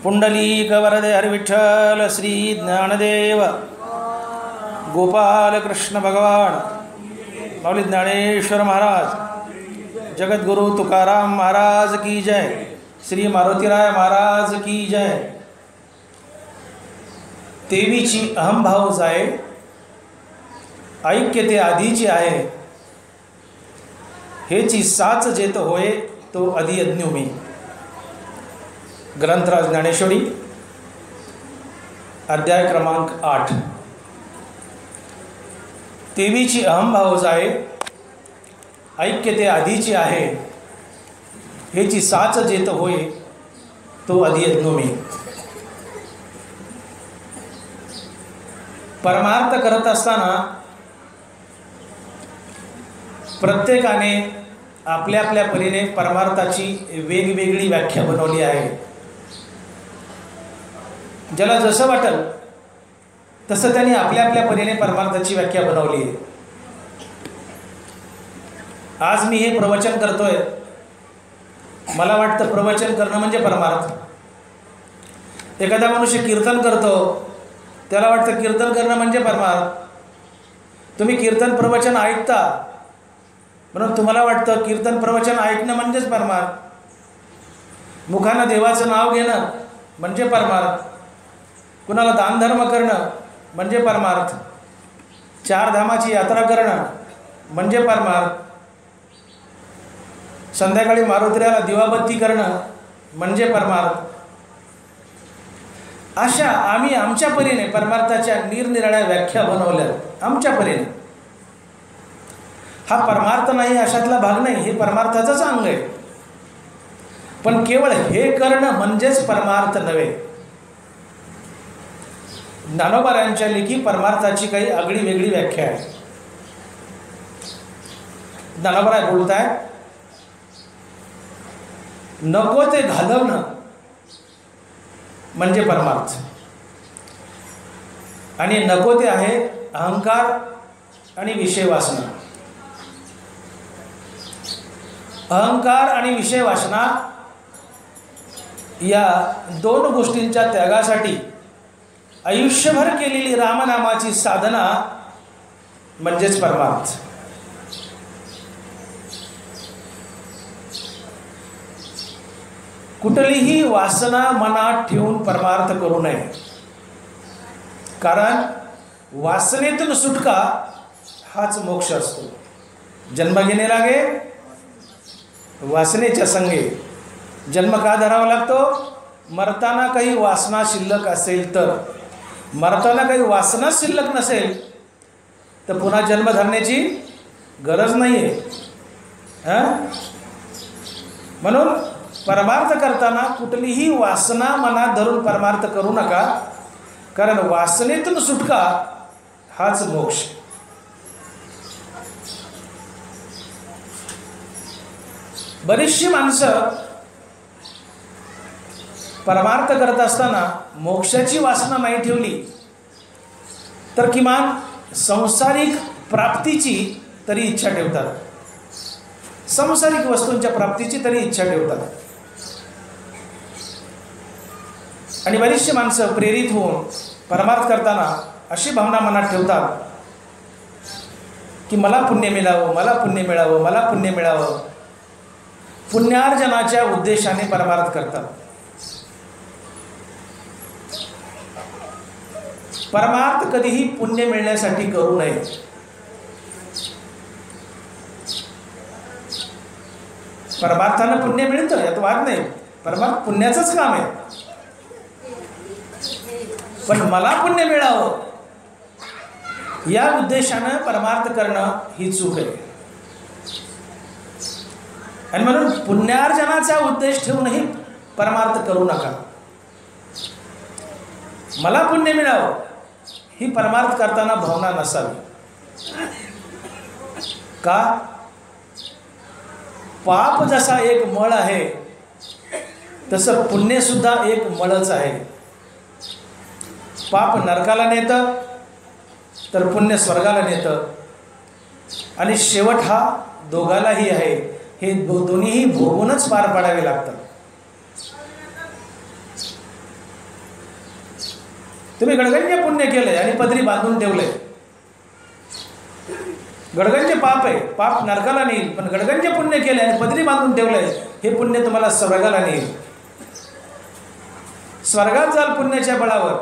पुंडलीक वरदे हरिविठ्ठल श्री ज्ञानदेव गोपाल कृष्ण भगवान माऊली ज्ञानेश्वर महाराज, जगद्गुरु तुकाराम महाराज की जय, श्री मारुतीराय महाराज की जय। तेवीची अहमभाव जाय, ऐक्य ते आधीची आहे, हेची साच जेत होय तो अधियज्ञ मी। ग्रंथराज ज्ञानेश्वरी अध्याय क्रमांक 8। तेवीची अहमभाव जाय, ऐक्य ते आधीची आहे, हेची साच जेत होय तो अधियज्ञ मी। परमार्थ करत असताना प्रत्येकाने आपल्या आपल्या परीने परमार्थाची वेगवेगळी व्याख्या बनवली आहे। ज्याला जसं वाटेल तसं त्यांनी आपल्या आपल्या परीने परमार्थाची व्याख्या बनवली आहे। आज मी हे प्रवचन करतोय, मला वाटतं प्रवचन करणं म्हणजे परमार्थ। एखादा मनुष्य कीर्तन करतो, त्याला वाटतं कीर्तन करणं म्हणजे परमार्थ। तुम्ही कीर्तन प्रवचन ऐकता म्हणून तुम्हाला वाटतं कीर्तन प्रवचन ऐकणं म्हणजेच परमार्थ। मुखानं देवाचं नाव घेणं म्हणजे परमार्थ, कुणाला दानधर्म करणं म्हणजे परमार्थ, चार धामाची यात्रा करणं म्हणजे परमार्थ, संध्याकाळी मारुतीला दिवाबत्ती करणं म्हणजे परमार्थ। अशा आम्ही आमच्या परीने परमार्थाच्या निरनिराळ्या व्याख्या बनवल्या आमच्या परीने। हा परमार्थ नाही अशातला भाग नाही, हे परमार्थाचंच अंग आहे। पण केवळ हे करणं म्हणजेच परमार्थ नव्हे। ज्ञानोबारायांच्या लेखी परमार्थाची काही आगळी वेगळी व्याख्या आहे। ज्ञानोबराय बोलताय, नको ते घालवणं म्हणजे परमार्थ, आणि नको ते आहे अहंकार आणि विषय वासना। अहंकार आणि विषय वासना या दोन गोष्टींच्या त्यागासाठी आयुष्यभर केलेली रामनामाची साधना म्हणजेच परमार्थ। कुठलीही वासना मनात ठेवून परमार्थ करू नये, कारण वासनेतून सुटका हाच मोक्ष असतो। जन्म घेणे लागे वासनेच्या संगे, जन्म का धरावा लागतो? मरताना काही वासना शिल्लक असेल तर। मरताना काही वासना शिल्लक नसेल तर पुन्हा जन्म धरण्याची गरज नाही आहे। म्हणून परमार्थ करताना कुठलीही वासना मनात धरून परमार्थ करू नका, कारण वासनेतून सुटका हाच मोक्ष। बरीचशी माणसं परमार्थ करत असताना मोक्षाची वासना नाही ठेवली तर किमान सांसारिक प्राप्तीची तरी इच्छा ठेवतात, सांसारिक वस्तूंच्या प्राप्तीची तरी इच्छा ठेवतात। आणि बरीचशी माणसं प्रेरित होऊन परमार्थ करताना अशी भावना मनात ठेवतात की मला पुण्य मिळावं, मला पुण्य मिळावं, मला पुण्य मिळावं। पुण्यार्जनाच्या उद्देशाने परमार्थ करतात। परमार्थ कधीही पुण्य मिळण्यासाठी करू नये। परमार्थानं पुण्य मिळतं यात वाद नाही, परमार्थ पुण्याचंच काम आहे। पण मला पुण्य मिळावं या उद्देशानं परमार्थ करणं ही चूक आहे। आणि म्हणून पुण्यार्जनाचा उद्देश ठेवूनही परमार्थ करू नका। मला पुण्य मिळावं ही परमार्थ करताना भावना नसावी। का? पाप जसा एक मळ आहे तसं पुण्य सुद्धा एक मळच आहे। पाप नरकाला नेतं तर पुण्य स्वर्गाला नेतं, आणि शेवट हा दोघालाही आहे। हे दोन्हीही भोगूनच पार पाडावे लागतात। तुम्ही गडगंज पुण्य केलंय आणि पदरी बांधून ठेवलंय. गडगंज पाप आहे, पाप नरकाला नेईल. पण गडगंज पुण्य केले आणि पदरी बांधून ठेवलंय, हे पुण्य तुम्हाला स्वर्गाला नेईल. स्वर्गात जाल पुण्याच्या बळावर.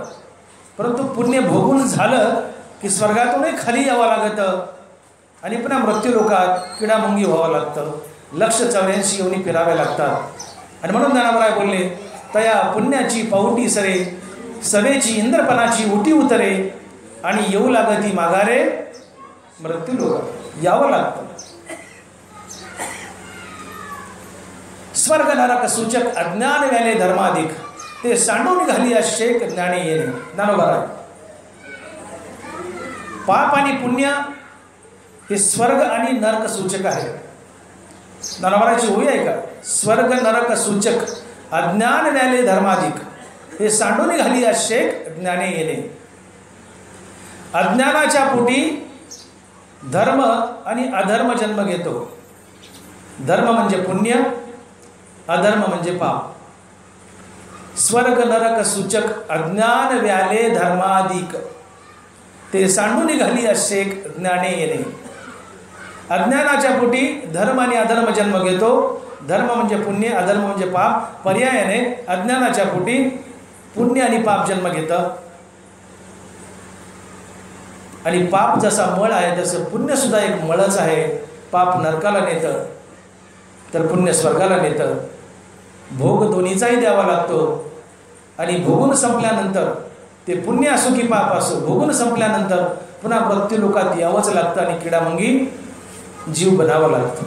परंतु पुण्य भोगून झालं की स्वर्गातूनही खाली यावं लागतं आणि पुन्हा मृत्यू लोकात किडामुंगी व्हावं लागतं. 184 योनी फिराव्या लागतात. आणि म्हणून ज्ञानाबाई बोलले, तया पुण्याची पाऊटी सरे, सवेची इंद्रपणाची उटी उतरे, आणि येऊ लागती माघारे मृत्यू लोक. यावं लागतं. स्वर्ग नरक सूचक अज्ञान व्याले धर्माधिक, ते सांडून घालिया शेक ज्ञाने येणे. ज्ञानोबा, पाप आणि पुण्य हे स्वर्ग आणि नरक सूचक आहे. ज्ञानोबाची होई आहे का? स्वर्ग नरक सूचक अज्ञान व्याले धर्माधिक, हे सांडून घालिया शेक ज्ञाने येणे. अज्ञानाच्या पोटी धर्म आणि अधर्म जन्म घेतो. धर्म म्हणजे पुण्य, अधर्म म्हणजे पाप. स्वर्ग नरक सूचक अज्ञान व्याले धर्माधिक, ते सांडून घाली शेक ज्ञाने येणे. अज्ञानाच्या पोटी धर्म आणि अधर्म जन्म घेतो. धर्म म्हणजे पुण्य, अधर्म म्हणजे पाप. पर्यायाने अज्ञानाच्या पोटी पुण्य आणि पाप जन्म घेतं. आणि पाप जसा मळ आहे तसं पुण्य सुद्धा एक मळच आहे. पाप नरकाला नेतं तर पुण्य स्वर्गाला नेतं. भोग दोन्हीचाही द्यावा लागतो. आणि भोगून संपल्यानंतर, ते पुण्य असो की पाप असो, भोगून संपल्यानंतर पुन्हा मृत्यू लोकात यावंच लागतं आणि किडामुंगी जीव बनावा लागतो.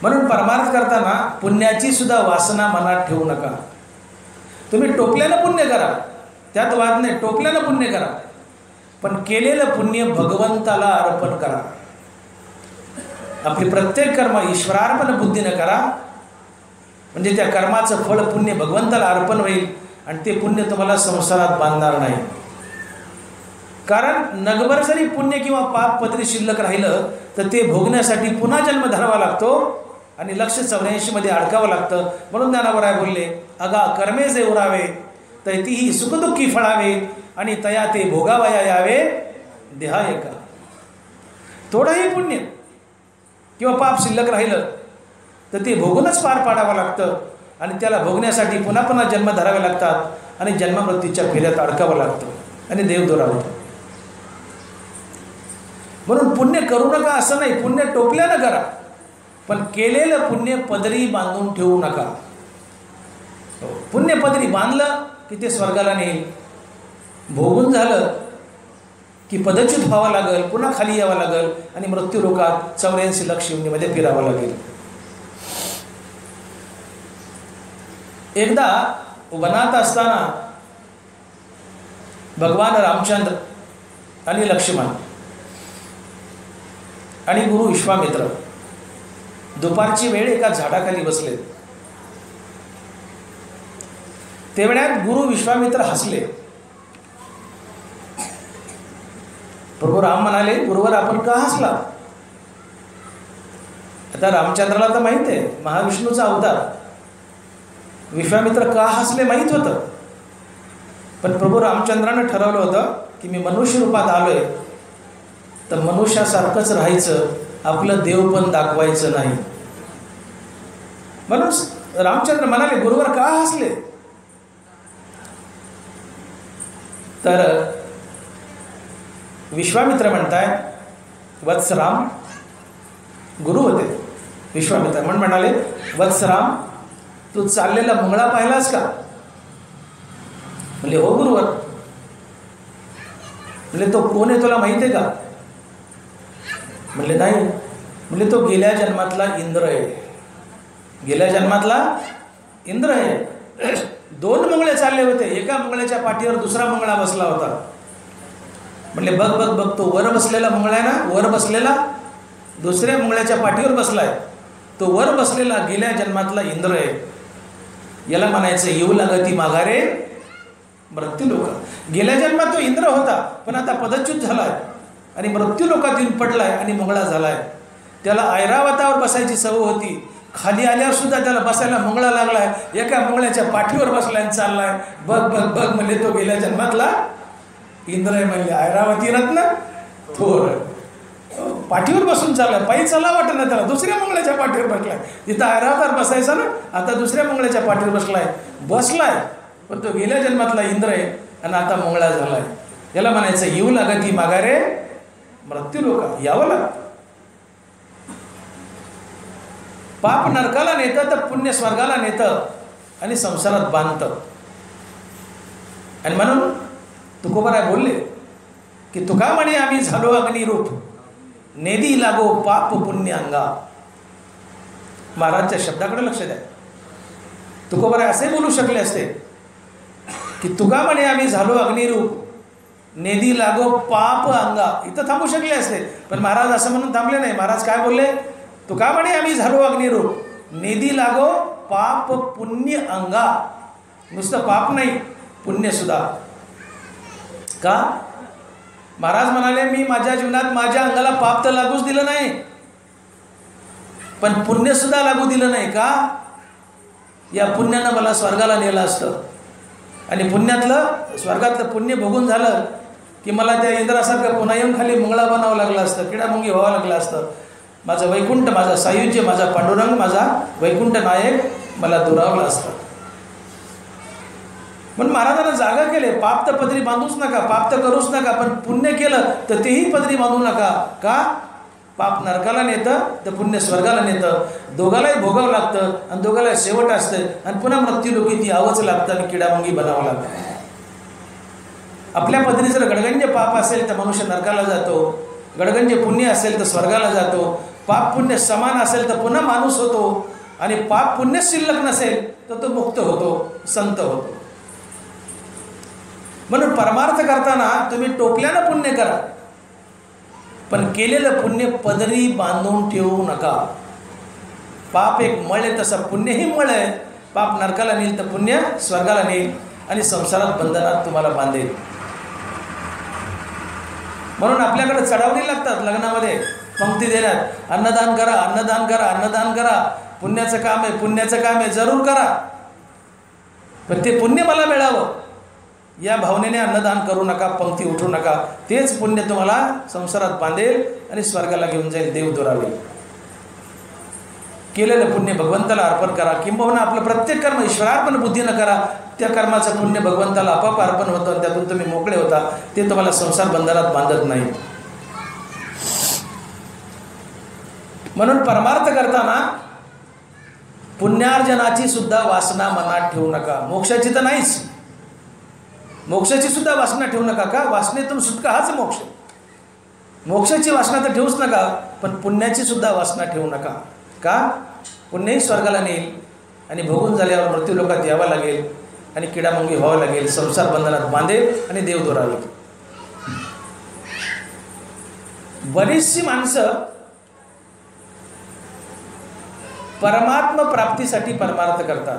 म्हणून परमार्थ करताना पुण्याची सुद्धा वासना मनात ठेवू नका. तुम्ही टोपल्यानं पुण्य करा, त्यात वाद नाही. टोपल्यानं पुण्य करा, पण केलेलं पुण्य भगवंताला अर्पण करा. आपली प्रत्येक कर्म ईश्वरार्पण बुद्धीनं करा. म्हणजे त्या कर्माचं फळ पुण्य भगवंताला अर्पण होईल आणि ते पुण्य तुम्हाला संसारात बांधणार नाही. कारण नगभर जरी पुण्य किंवा पाप पदरी शिल्लक राहिलं तर ते भोगण्यासाठी पुन्हा जन्म धरावा लागतो आणि 184 मध्ये अडकावं लागतं. म्हणून ज्ञानाबाई बोलले, अगा कर्मे जे उरावे तैतीही सुखदुःखी फळावे, आणि तया ते भोगावया यावे देहा एका. थोडंही पुण्य किंवा पाप शिल्लक राहिलं तर ते भोगूनच पार पाडावं लागतं आणि त्याला भोगण्यासाठी पुन्हा पुन्हा जन्म धरावे लागतात आणि जन्ममृत्यूच्या फेऱ्यात अडकावं लागतं आणि देव दुरावतो. म्हणून पुण्य करू नका असं नाही, पुण्य टोपल्यानं करा, पण केलेलं पुण्य पदरी बांधून ठेवू नका. पुण्य पदरी बांधलं की ते स्वर्गाला नेईल. भोगून झालं की पदच्युत व्हावं लागेल, पुन्हा खाली यावं लागेल आणि मृत्यू लोकात 84 लाख योनीमध्ये फिरावं लागेल. एकदा वनात असताना भगवान रामचंद्र आणि लक्ष्मण आणि गुरु विश्वामित्र दुपारची वेळ एका झाडाखाली बसले. तेवढ्यात गुरु विश्वामित्र हसले. प्रभू राम म्हणाले, गुरुवर आपण का हसला? आता रामचंद्राला तर माहित आहे महाविष्णूचा अवतार. विश्वामित्र का हसले माहीत होतं, पण प्रभू रामचंद्रानं ठरवलं होतं की मी मनुष्य रूपात आलोय तर मनुष्यासारखंच राहायचं, आपलं देव पण दाखवायचं नाही. म्हणून रामचंद्र म्हणाले, गुरुवर का हसले? तर विश्वामित्र म्हणताय, वत्सराम, गुरु होते विश्वामित्र, म्हणून म्हणाले, वत्सराम तू चाललेला मुंगळा पाहिलास का? म्हणले, हो गुरुवर. म्हणले, तो कोण आहे तुला माहिती आहे का? म्हणले, नाही. म्हणले, तो गेल्या जन्मातला इंद्र आहे. गेल्या जन्मातला इंद्र आहे. 2 मुंगळे चालले होते, एका मुंगळ्याच्या पाठीवर दुसरा मुंगळा बसला होता. म्हणले, बघ बघ बघ, तो वर बसलेला मुंगळा आहे ना, वर बसलेला दुसऱ्या मुंगळ्याच्या पाठीवर बसलाय, तो वर बसलेला गेल्या जन्मातला इंद्र आहे. याला म्हणायचं येऊ लागती माघारे मृत्यू लोक. गेल्या जन्मात तो इंद्र होता, पण आता पदच्युत झालाय आणि मृत्यू लोकात येऊन पडलाय आणि मुंगळा झालाय. त्याला ऐरावतावर बसायची सवय होती, खाली आल्यावर सुद्धा त्याला बसायला मुंगळा लागलाय. एका मुंगळ्याच्या पाठीवर बसलाय आणि चाललाय. बघ बघ बघ म्हणले तो गेल्या जन्मातला इंद्र आहे म्हणले. ऐरावती रत्न थोर पाठीवर बसून चाललाय. पायी चला वाटत ना त्याला. दुसऱ्या मुंगळ्याच्या पाठीवर बसलाय. तिथं ऐरावतार बसायचा ना, आता दुसऱ्या मुंगळ्याच्या पाठीवर बसलाय. पण तो गेल्या जन्मातला इंद्र आहे आणि आता मुंगळा झालाय. याला म्हणायचं येऊ लागती माघारे मृत्यू लोका. यावं लागतं. पाप नरकाला नेतं तर पुण्य स्वर्गाला नेतं आणि संसारात बांधतं. आणि म्हणून तुकोबाराय बोलले की तुका म्हणे आम्ही झालो अग्निरूप, नेदी लागो पाप पुण्य अंगा. महाराजच्या शब्दाकडे लक्ष द्या. तुकोबाराय असे बोलू शकले असते की तुका म्हणे आम्ही झालो अग्निरूप, नेदी लागो पाप अंगा. इथं थांबू शकले असते, पण महाराज असं म्हणून थांबले नाही. महाराज काय बोलले? तुका म्हणे आम्ही झालो अग्निरूप, नेदी लागो पाप पुण्य अंगा. नुसतं पाप नाही, पुण्य सुद्धा. का? महाराज म्हणाले मी माझ्या जीवनात माझ्या अंगाला पाप तर लागूच दिलं नाही, पण पुण्य सुद्धा लागू दिलं नाही. का? या पुण्यानं मला स्वर्गाला नेलं असतं आणि पुण्यातलं स्वर्गातलं पुण्य भोगून झालं की मला त्या इंद्रासारखं पुन्हा येऊन खाली मुंगळा बनावं लागलं असतं, किडामुंगी व्हावं लागलं असतं. माझं वैकुंठ, माझा सायुज्य, माझा पांडुरंग, माझा वैकुंठ नायक मला दुरावला असतं. म्हणून महाराजांना जागा केले. पाप तर पदरी बांधूच नका, पाप तर करूच नका, पण पुण्य केलं तर तेही पदरी बांधू नका. का? पाप नरकाला नेतं तर पुण्य स्वर्गाला नेतं. दोघालाही भोगावं लागतं आणि दोघाला शेवट असतं आणि पुन्हा मृत्यूलोकी ती यावंच लागतं आणि किडामुंगी बनावं लागतं. आपल्या पदरी जर गडगंज पाप असेल तर मनुष्य नरकाला जातो, गडगंज पुण्य असेल तर स्वर्गाला जातो. पाप पुण्य समान असेल तर पुन्हा माणूस होतो आणि पाप पुण्य शिल्लक नसेल तर तो मुक्त होतो, संत होतो. म्हणून परमार्थ करताना तुम्ही टोपल्यानं पुण्य करा, पण केलेलं पुण्य पदरी बांधून ठेवू नका. पाप एक मळ आहे, तसं पुण्यही मळ आहे. पाप नरकाला नेईल तर पुण्य स्वर्गाला नेईल आणि संसारात बंधनात तुम्हाला बांधेल. म्हणून आपल्याकडे चढावणी लागतात लग्नामध्ये पंक्ती देण्यात, अन्नदान करा, अन्नदान करा, अन्नदान करा. पुण्याचं काम आहे, पुण्याचं काम आहे, जरूर करा, पण ते पुण्य मला मिळावं या भावनेने अन्नदान करू नका, पंक्ती उठू नका. तेच पुण्य तुम्हाला संसारात बांधेल आणि स्वर्गाला घेऊन जाईल, देव दुरावेल. केलेलं पुण्य भगवंताला अर्पण करा. किंबहुना आपलं प्रत्येक कर्म ईश्वरार्पण बुद्धीनं करा. त्या कर्माचं पुण्य भगवंताला आपोआप अर्पण होतं आणि त्यातून तुम्ही मोकळे होता. ते तुम्हाला संसार बंधनात बांधत नाही. म्हणून परमार्थ करताना पुण्यार्जनाची सुद्धा वासना मनात ठेवू नका. मोक्षाची तर नाहीच, मोक्षाची सुद्धा वासना ठेवू नका. का? वासनेतून सुटका हाच मोक्ष. मोक्षाची वासना तर ठेवूच नका, पण पुण्याची सुद्धा वासना ठेवू नका. का? पुण्यही स्वर्गाला नेईल आणि भोगून झाल्यावर मृत्यू लोकात यावं लागेल आणि किडामुंगी व्हावं लागेल, संसार बंधनात बांधेल आणि देव दोरावेल. बरीचशी माणसं परमात्मा प्राप्तीसाठी परमार्थ करतात.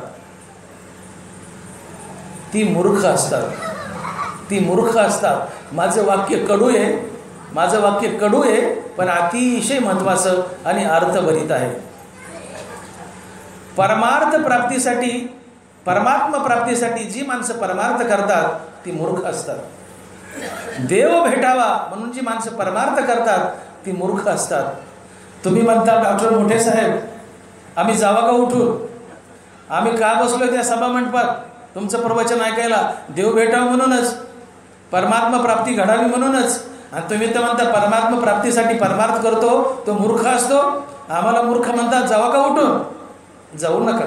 ती मूर्ख असतात, ती मूर्ख असतात. माझं वाक्य कडू आहे, माझं वाक्य कडू आहे, पण अतिशय महत्त्वाचं आणि अर्थभरित आहे. परमार्थ प्राप्तीसाठी, परमात्मा प्राप्तीसाठी जी माणसं परमार्थ करतात ती मूर्ख असतात. देव भेटावा म्हणून जी माणसं परमार्थ करतात ती मूर्ख असतात. तुम्ही म्हणता डॉक्टर मोठे साहेब आम्ही जावा का उठून, आम्ही का बसलो त्या सभा मंडपात तुमचं प्रवचन ऐकायला? देव भेटावं म्हणूनच, परमात्मा प्राप्ती घडावी म्हणूनच. आणि तुम्ही तर म्हणता परमात्मा प्राप्तीसाठी परमार्थ करतो, तो मूर्ख असतो. आम्हाला मूर्ख म्हणतात, जावा का उठून? जाऊ नका,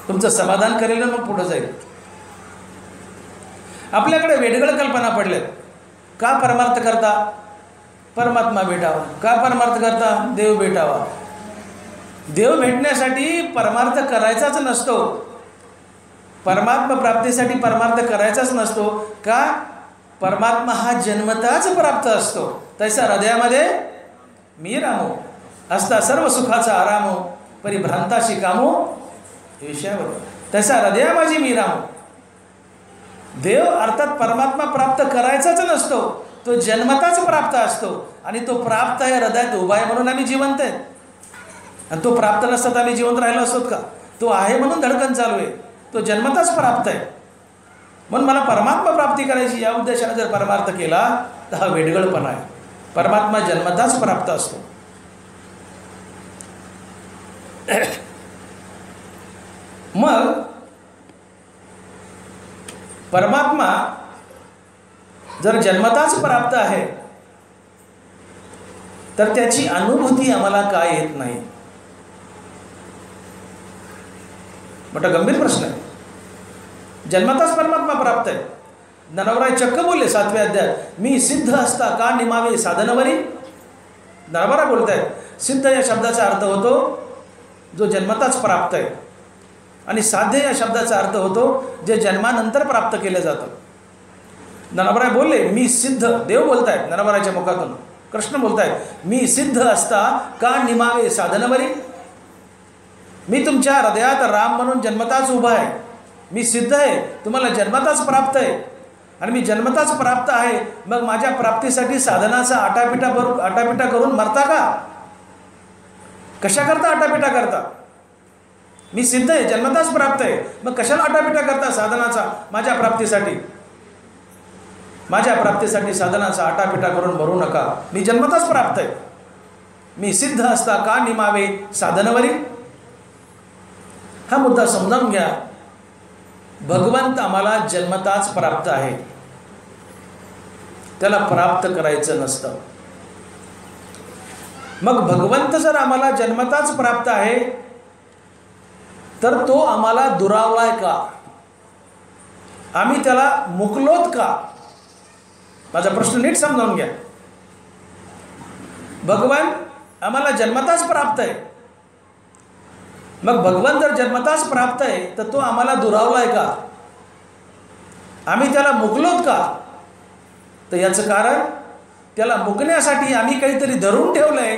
तुमचं समाधान करेल मग पुढं जाईल. आपल्याकडे वेगवेगळ्या कल्पना पडल्यात. का परमार्थ करता? परमात्मा भेटावा. का परमार्थ करता? देव भेटावा. देव भेटण्यासाठी परमार्थ करायचाच नसतो, परमात्मा प्राप्तीसाठी परमार्थ करायचाच नसतो. का? परमात्मा हा जन्मताच प्राप्त असतो. तैसा हृदयामध्ये मी रामो असता सर्व सुखाचा आरामो, परिभ्रांताशी कामो विषयावर. तैसा हृदया माझी मी रामो. देव अर्थात परमात्मा प्राप्त करायचाच नसतो, तो जन्मताच प्राप्त असतो आणि तो प्राप्त आहे, हृदयात उभा आहे म्हणून आम्ही जिवंत आहेत. आणि तो प्राप्त नसता तर आम्ही जिवंत राहिलो असतो का? तो आहे म्हणून धडकन चालू आहे, तो जन्मताच प्राप्त आहे. म्हणून मला परमात्मा प्राप्ती करायची या उद्देशाने जर परमार्थ केला तर हा वेडगळपणा आहे. परमात्मा जन्मताच प्राप्त असतो. मग परमात्मा जर जन्मताच प्राप्त आहे तर त्याची अनुभूती आम्हाला काय येत नाही? मोठा गंभीर प्रश्न आहे. जन्मताच परमात्मा प्राप्त आहे. ज्ञानोबराय चक्क बोलले 7व्या अध्यायात, मी सिद्ध असता का निमावे साधनवरी. ज्ञानोबराय बोलतायत सिद्ध या शब्दाचा अर्थ होतो जो जन्मताच प्राप्त आहे, आणि साध्य या शब्दाचा अर्थ होतो जे जन्मानंतर प्राप्त केले जातं. ज्ञानोबराय बोलले मी सिद्ध, देव बोलतायत ज्ञानोबरायच्या मुखातून, कृष्ण बोलतायत मी सिद्ध असता का निमावे साधनवरी. मी तुमच्या हृदयात राम म्हणून जन्मताच उभा आहे. मी सिद्ध आहे, तुम्हाला जन्मताच प्राप्त आहे, आणि मी जन्मताच प्राप्त आहे. मग माझ्या प्राप्तीसाठी साधनाचा आटापिटा करून मरता का? कशा करता आटापिटा करता? मी सिद्ध आहे, जन्मताच प्राप्त आहे, मग कशाला आटापिटा करता साधनाचा? माझ्या प्राप्तीसाठी साधनाचा आटापिटा करून मरू नका. मी जन्मताच प्राप्त आहे. मी सिद्ध असता का निमावे साधनवरी. हा मुद्दा समजावून घ्या. भगवंत आम्हाला जन्मताच प्राप्त आहे, त्याला प्राप्त करायचं नसतं. मग भगवंत जर आम्हाला जन्मताच प्राप्त आहे तर तो आम्हाला दुरावलाय का? आम्ही त्याला मुकलोत का? माझा प्रश्न नीट समजावून घ्या. भगवान आम्हाला जन्मताच प्राप्त आहे, मग भगवान जर जन्मताच प्राप्त आहे तर तो आम्हाला दुरावलाय का? आम्ही त्याला मुकलोत का? तर याचं कारण त्याला मुकण्यासाठी आम्ही काहीतरी धरून ठेवलंय.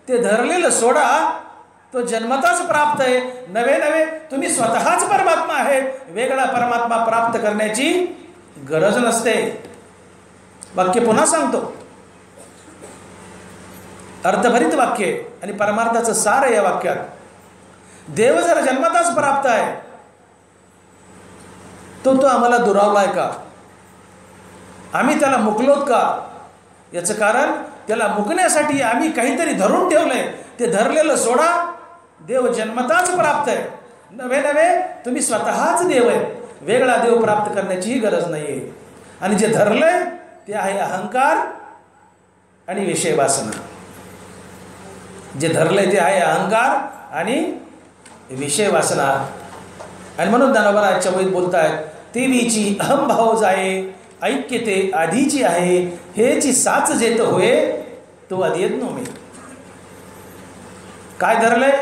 ते धरलेलं सोडा, तो जन्मताच प्राप्त आहे. नवे तुम्ही स्वतःच परमात्मा आहे. वेगळा परमात्मा प्राप्त करण्याची गरज नसते. वाक्य पुन्हा सांगतो, अर्थभरित वाक्य आणि परमार्थाचं सार आहे या वाक्यात. देव जर जन्मताच प्राप्त आहे तो आम्हाला दुरावलाय का? आम्ही त्याला मुकलोत का? याचं कारण त्याला मुकण्यासाठी आम्ही काहीतरी धरून ठेवलंय. ते धरलेलं सोडा, देव जन्मताच प्राप्त आहे. नवे तुम्ही स्वतःच देव आहे. वेगळा देव प्राप्त करण्याचीही गरज नाही आहे. आणि जे धरलंय ते आहे अहंकार आणि विषय वासना. जे धरलंय ते आहे अहंकार आणि विषय वासना. आणि म्हणून ज्ञानोबा आजच्या वहीत बोलतायत, तेवीची अहंभाव जाये ऐक्य ते आधीची आहे, हेची साच जेत होय तो आधी येत नव्हे. काय धरलंय?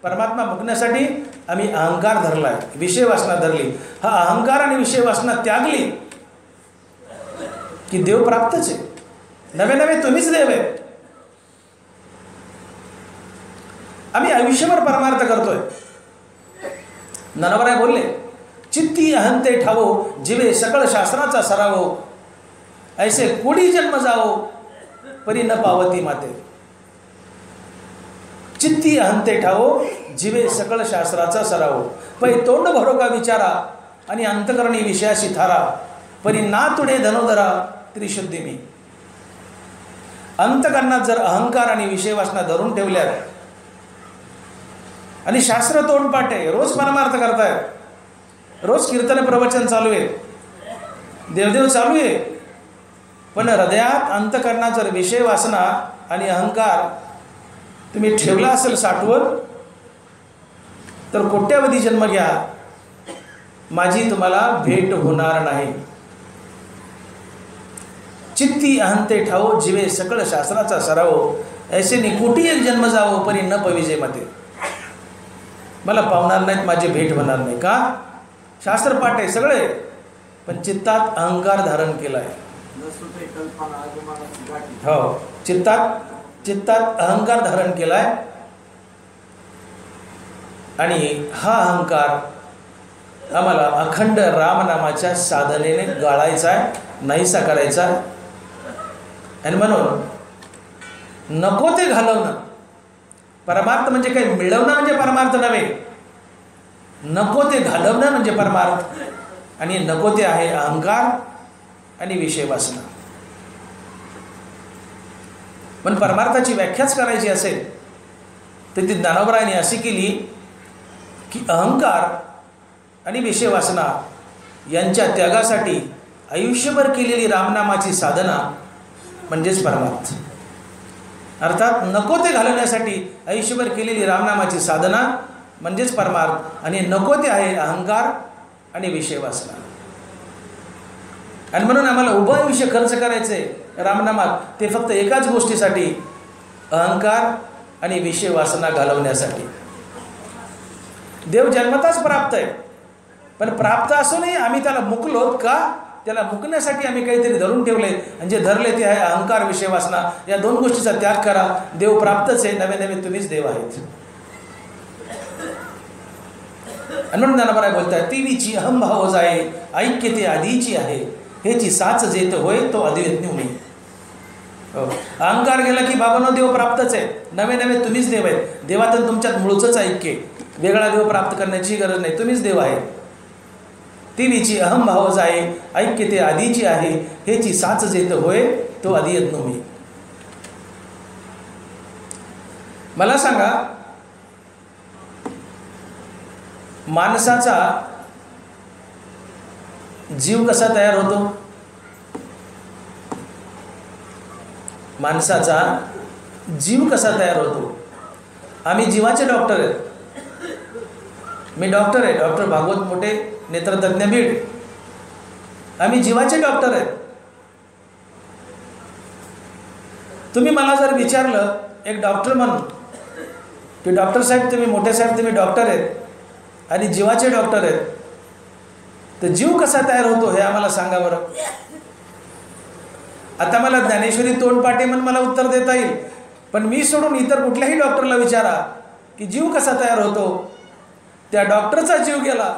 परमात्मा मुकण्यासाठी आम्ही अहंकार धरलाय, विषय वासना धरली. हा अहंकार आणि विषय वासना त्यागली की देव प्राप्तच आहे. नवे तुम्हीच देव आहे. आम्ही आयुष्यभर परमार्थ करतोय. ज्ञानोबराय बोलले, चित्ती अहंते ठावो जिवे सकळ शास्त्राचा सरावो, ऐसे कोडी जन्म जावो परी न पावती माते. चित्ती अहंते ठावो जिवे सकळ शास्त्राचा सरावो, पै तोंड भरो का विचारा आणि अंतकरणी विषयाशी थारा, परी ना तुडे धनोदरा त्रिशुद्धी मी. अंतकरणात जर अहंकार आणि विषय वासना धरून ठेवल्यात आणि शास्त्र तोंडपाठ आहे, रोज परमार्थ करतायत, रोज कीर्तन प्रवचन चालू आहे, देवदेव चालू आहे, पण हृदयात अंतकरणात जर विषय वासना आणि अहंकार तुम्ही ठेवला असेल साठवून, तर कोट्यावधी जन्म घ्या, माझी तुम्हाला भेट होणार नाही. चित्ती अहंते ठावो जिवे सकळ शास्त्राचा सरावो, ऐसे नि कोटी एक जन्म जावो परी न पविजे मते. मला पावणार नाहीत, माझी भेट होणार नाही का? शास्त्रपाठ आहे सगळे, पण चित्तात अहंकार धारण केला आहे. हो, चित्तात अहंकार धारण केला आहे. आणि हा अहंकार आम्हाला अखंड रामनामाच्या साधनेने गाळायचा आहे, नाहीसा करायचा आहे. आणि म्हणून नको ते घालवणं, परमार्थ म्हणजे काही मिळवणं म्हणजे परमार्थ नव्हे, नको ते घालवणं म्हणजे परमार्थ. आणि नको ते आहे अहंकार आणि विषय वासना. पण परमार्थाची व्याख्याच करायची असेल तर ती ज्ञानोबरायांनी अशी केली की अहंकार आणि विषय वासना यांच्या त्यागासाठी आयुष्यभर केलेली रामनामाची साधना म्हणजेच परमार्थ. अर्थात नको ते घालवण्यासाठी आयुष्यभर केलेली रामनामाची साधना म्हणजेच परमार्थ. आणि नको ते आहे अहंकार आणि विषय वासना. आणि म्हणून आम्हाला उभं आयुष्य खर्च करायचे रामनामात ते फक्त एकाच गोष्टीसाठी, अहंकार आणि विषय वासना घालवण्यासाठी. देव जन्मताच प्राप्त आहे, पण प्राप्त असूनही आम्ही त्याला मुकलोत का? त्याला मुकण्यासाठी आम्ही काहीतरी धरून ठेवले, आणि जे धरले ते आहे अहंकार विषय वासना. या दोन गोष्टीचा त्याग करा. देव प्राप्तच आहे, नवे नवे तुम्हीच देव आहेत. आणि म्हणून ज्ञानोबराय बोलतात, तीवीची अहंभाव जाये ऐक्य ते आधीची आहे, हेची साच जेत होय तो अद्वैत नाही. अहंकार गेला की बाबांनो देव प्राप्तच आहे, नवे नवे तुम्हीच देव आहेत. देवातून तुमच्यात मूळचंच ऐक्य, वेगळा देव प्राप्त करण्याची गरज नाही, तुम्हीच देव आहे. तीवीची अहंभाव जाये ऐक्य ते आधीची आहे, हेची साच जेत होय तो अद्वैत नाही. मला सांगा, माणसाचा जीव कसा तयार होतो? माणसाचा जीव कसा तयार होतो? आम्ही जीवाचे डॉक्टर आहेत. मी डॉक्टर आहे, डॉक्टर भागवत मोठे नेत्रतज्ञ बीड. आम्ही जीवाचे डॉक्टर आहेत. तुम्ही मला जर विचारलं एक डॉक्टर म्हणून की डॉक्टर साहेब तुम्ही मोठे साहेब तुम्ही डॉक्टर आहेत आणि जीवाचे डॉक्टर आहेत, तर जीव कसा तयार होतो हे आम्हाला सांगा बरं. आता मला ज्ञानेश्वरी तोंडपाटे म्हणून मला उत्तर देता येईल, पण मी सोडून इतर कुठल्याही डॉक्टरला विचारा की जीव कसा तयार होतो. त्या डॉक्टरचा जीव गेला,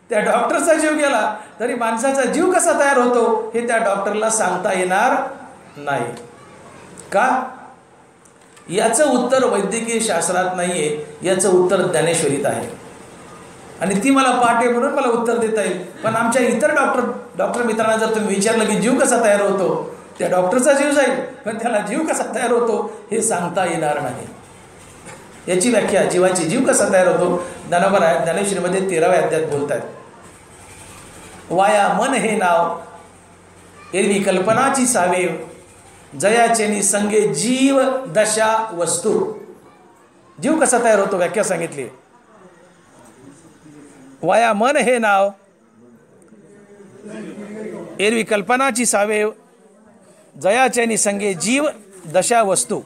त्या डॉक्टरचा जीव गेला तरी माणसाचा जीव कसा तयार होतो हे त्या डॉक्टरला सांगता येणार नाही. का? याचं उत्तर वैद्यकीय शास्त्रात नाही आहे, याचं उत्तर ज्ञानेश्वरीत आहे. आणि ती मला पाठ आहे म्हणून मला उत्तर देता येईल. पण आमच्या इतर डॉक्टर मित्रांना जर तुम्ही विचारलं की जीव कसा तयार होतो, त्या डॉक्टरचा जीव जाईल, पण त्याला जीव कसा तयार होतो हे सांगता येणार नाही. याची व्याख्या जीवाची जीव कसा तयार होतो ज्ञानोबराय ज्ञानेश्वरीमध्ये 13व्या अध्यायात बोलत आहेत. वाया मन हे नाव एरवी कल्पनाची सावेव, जयाचेनी संगे जीव दशा वस्तू. जीव कसा तयार होतो व्याख्या सांगितली. वाया मन हे नाव एरवी कल्पनाची सावेव, जयाचेनी संगे जीव दशा वस्तू.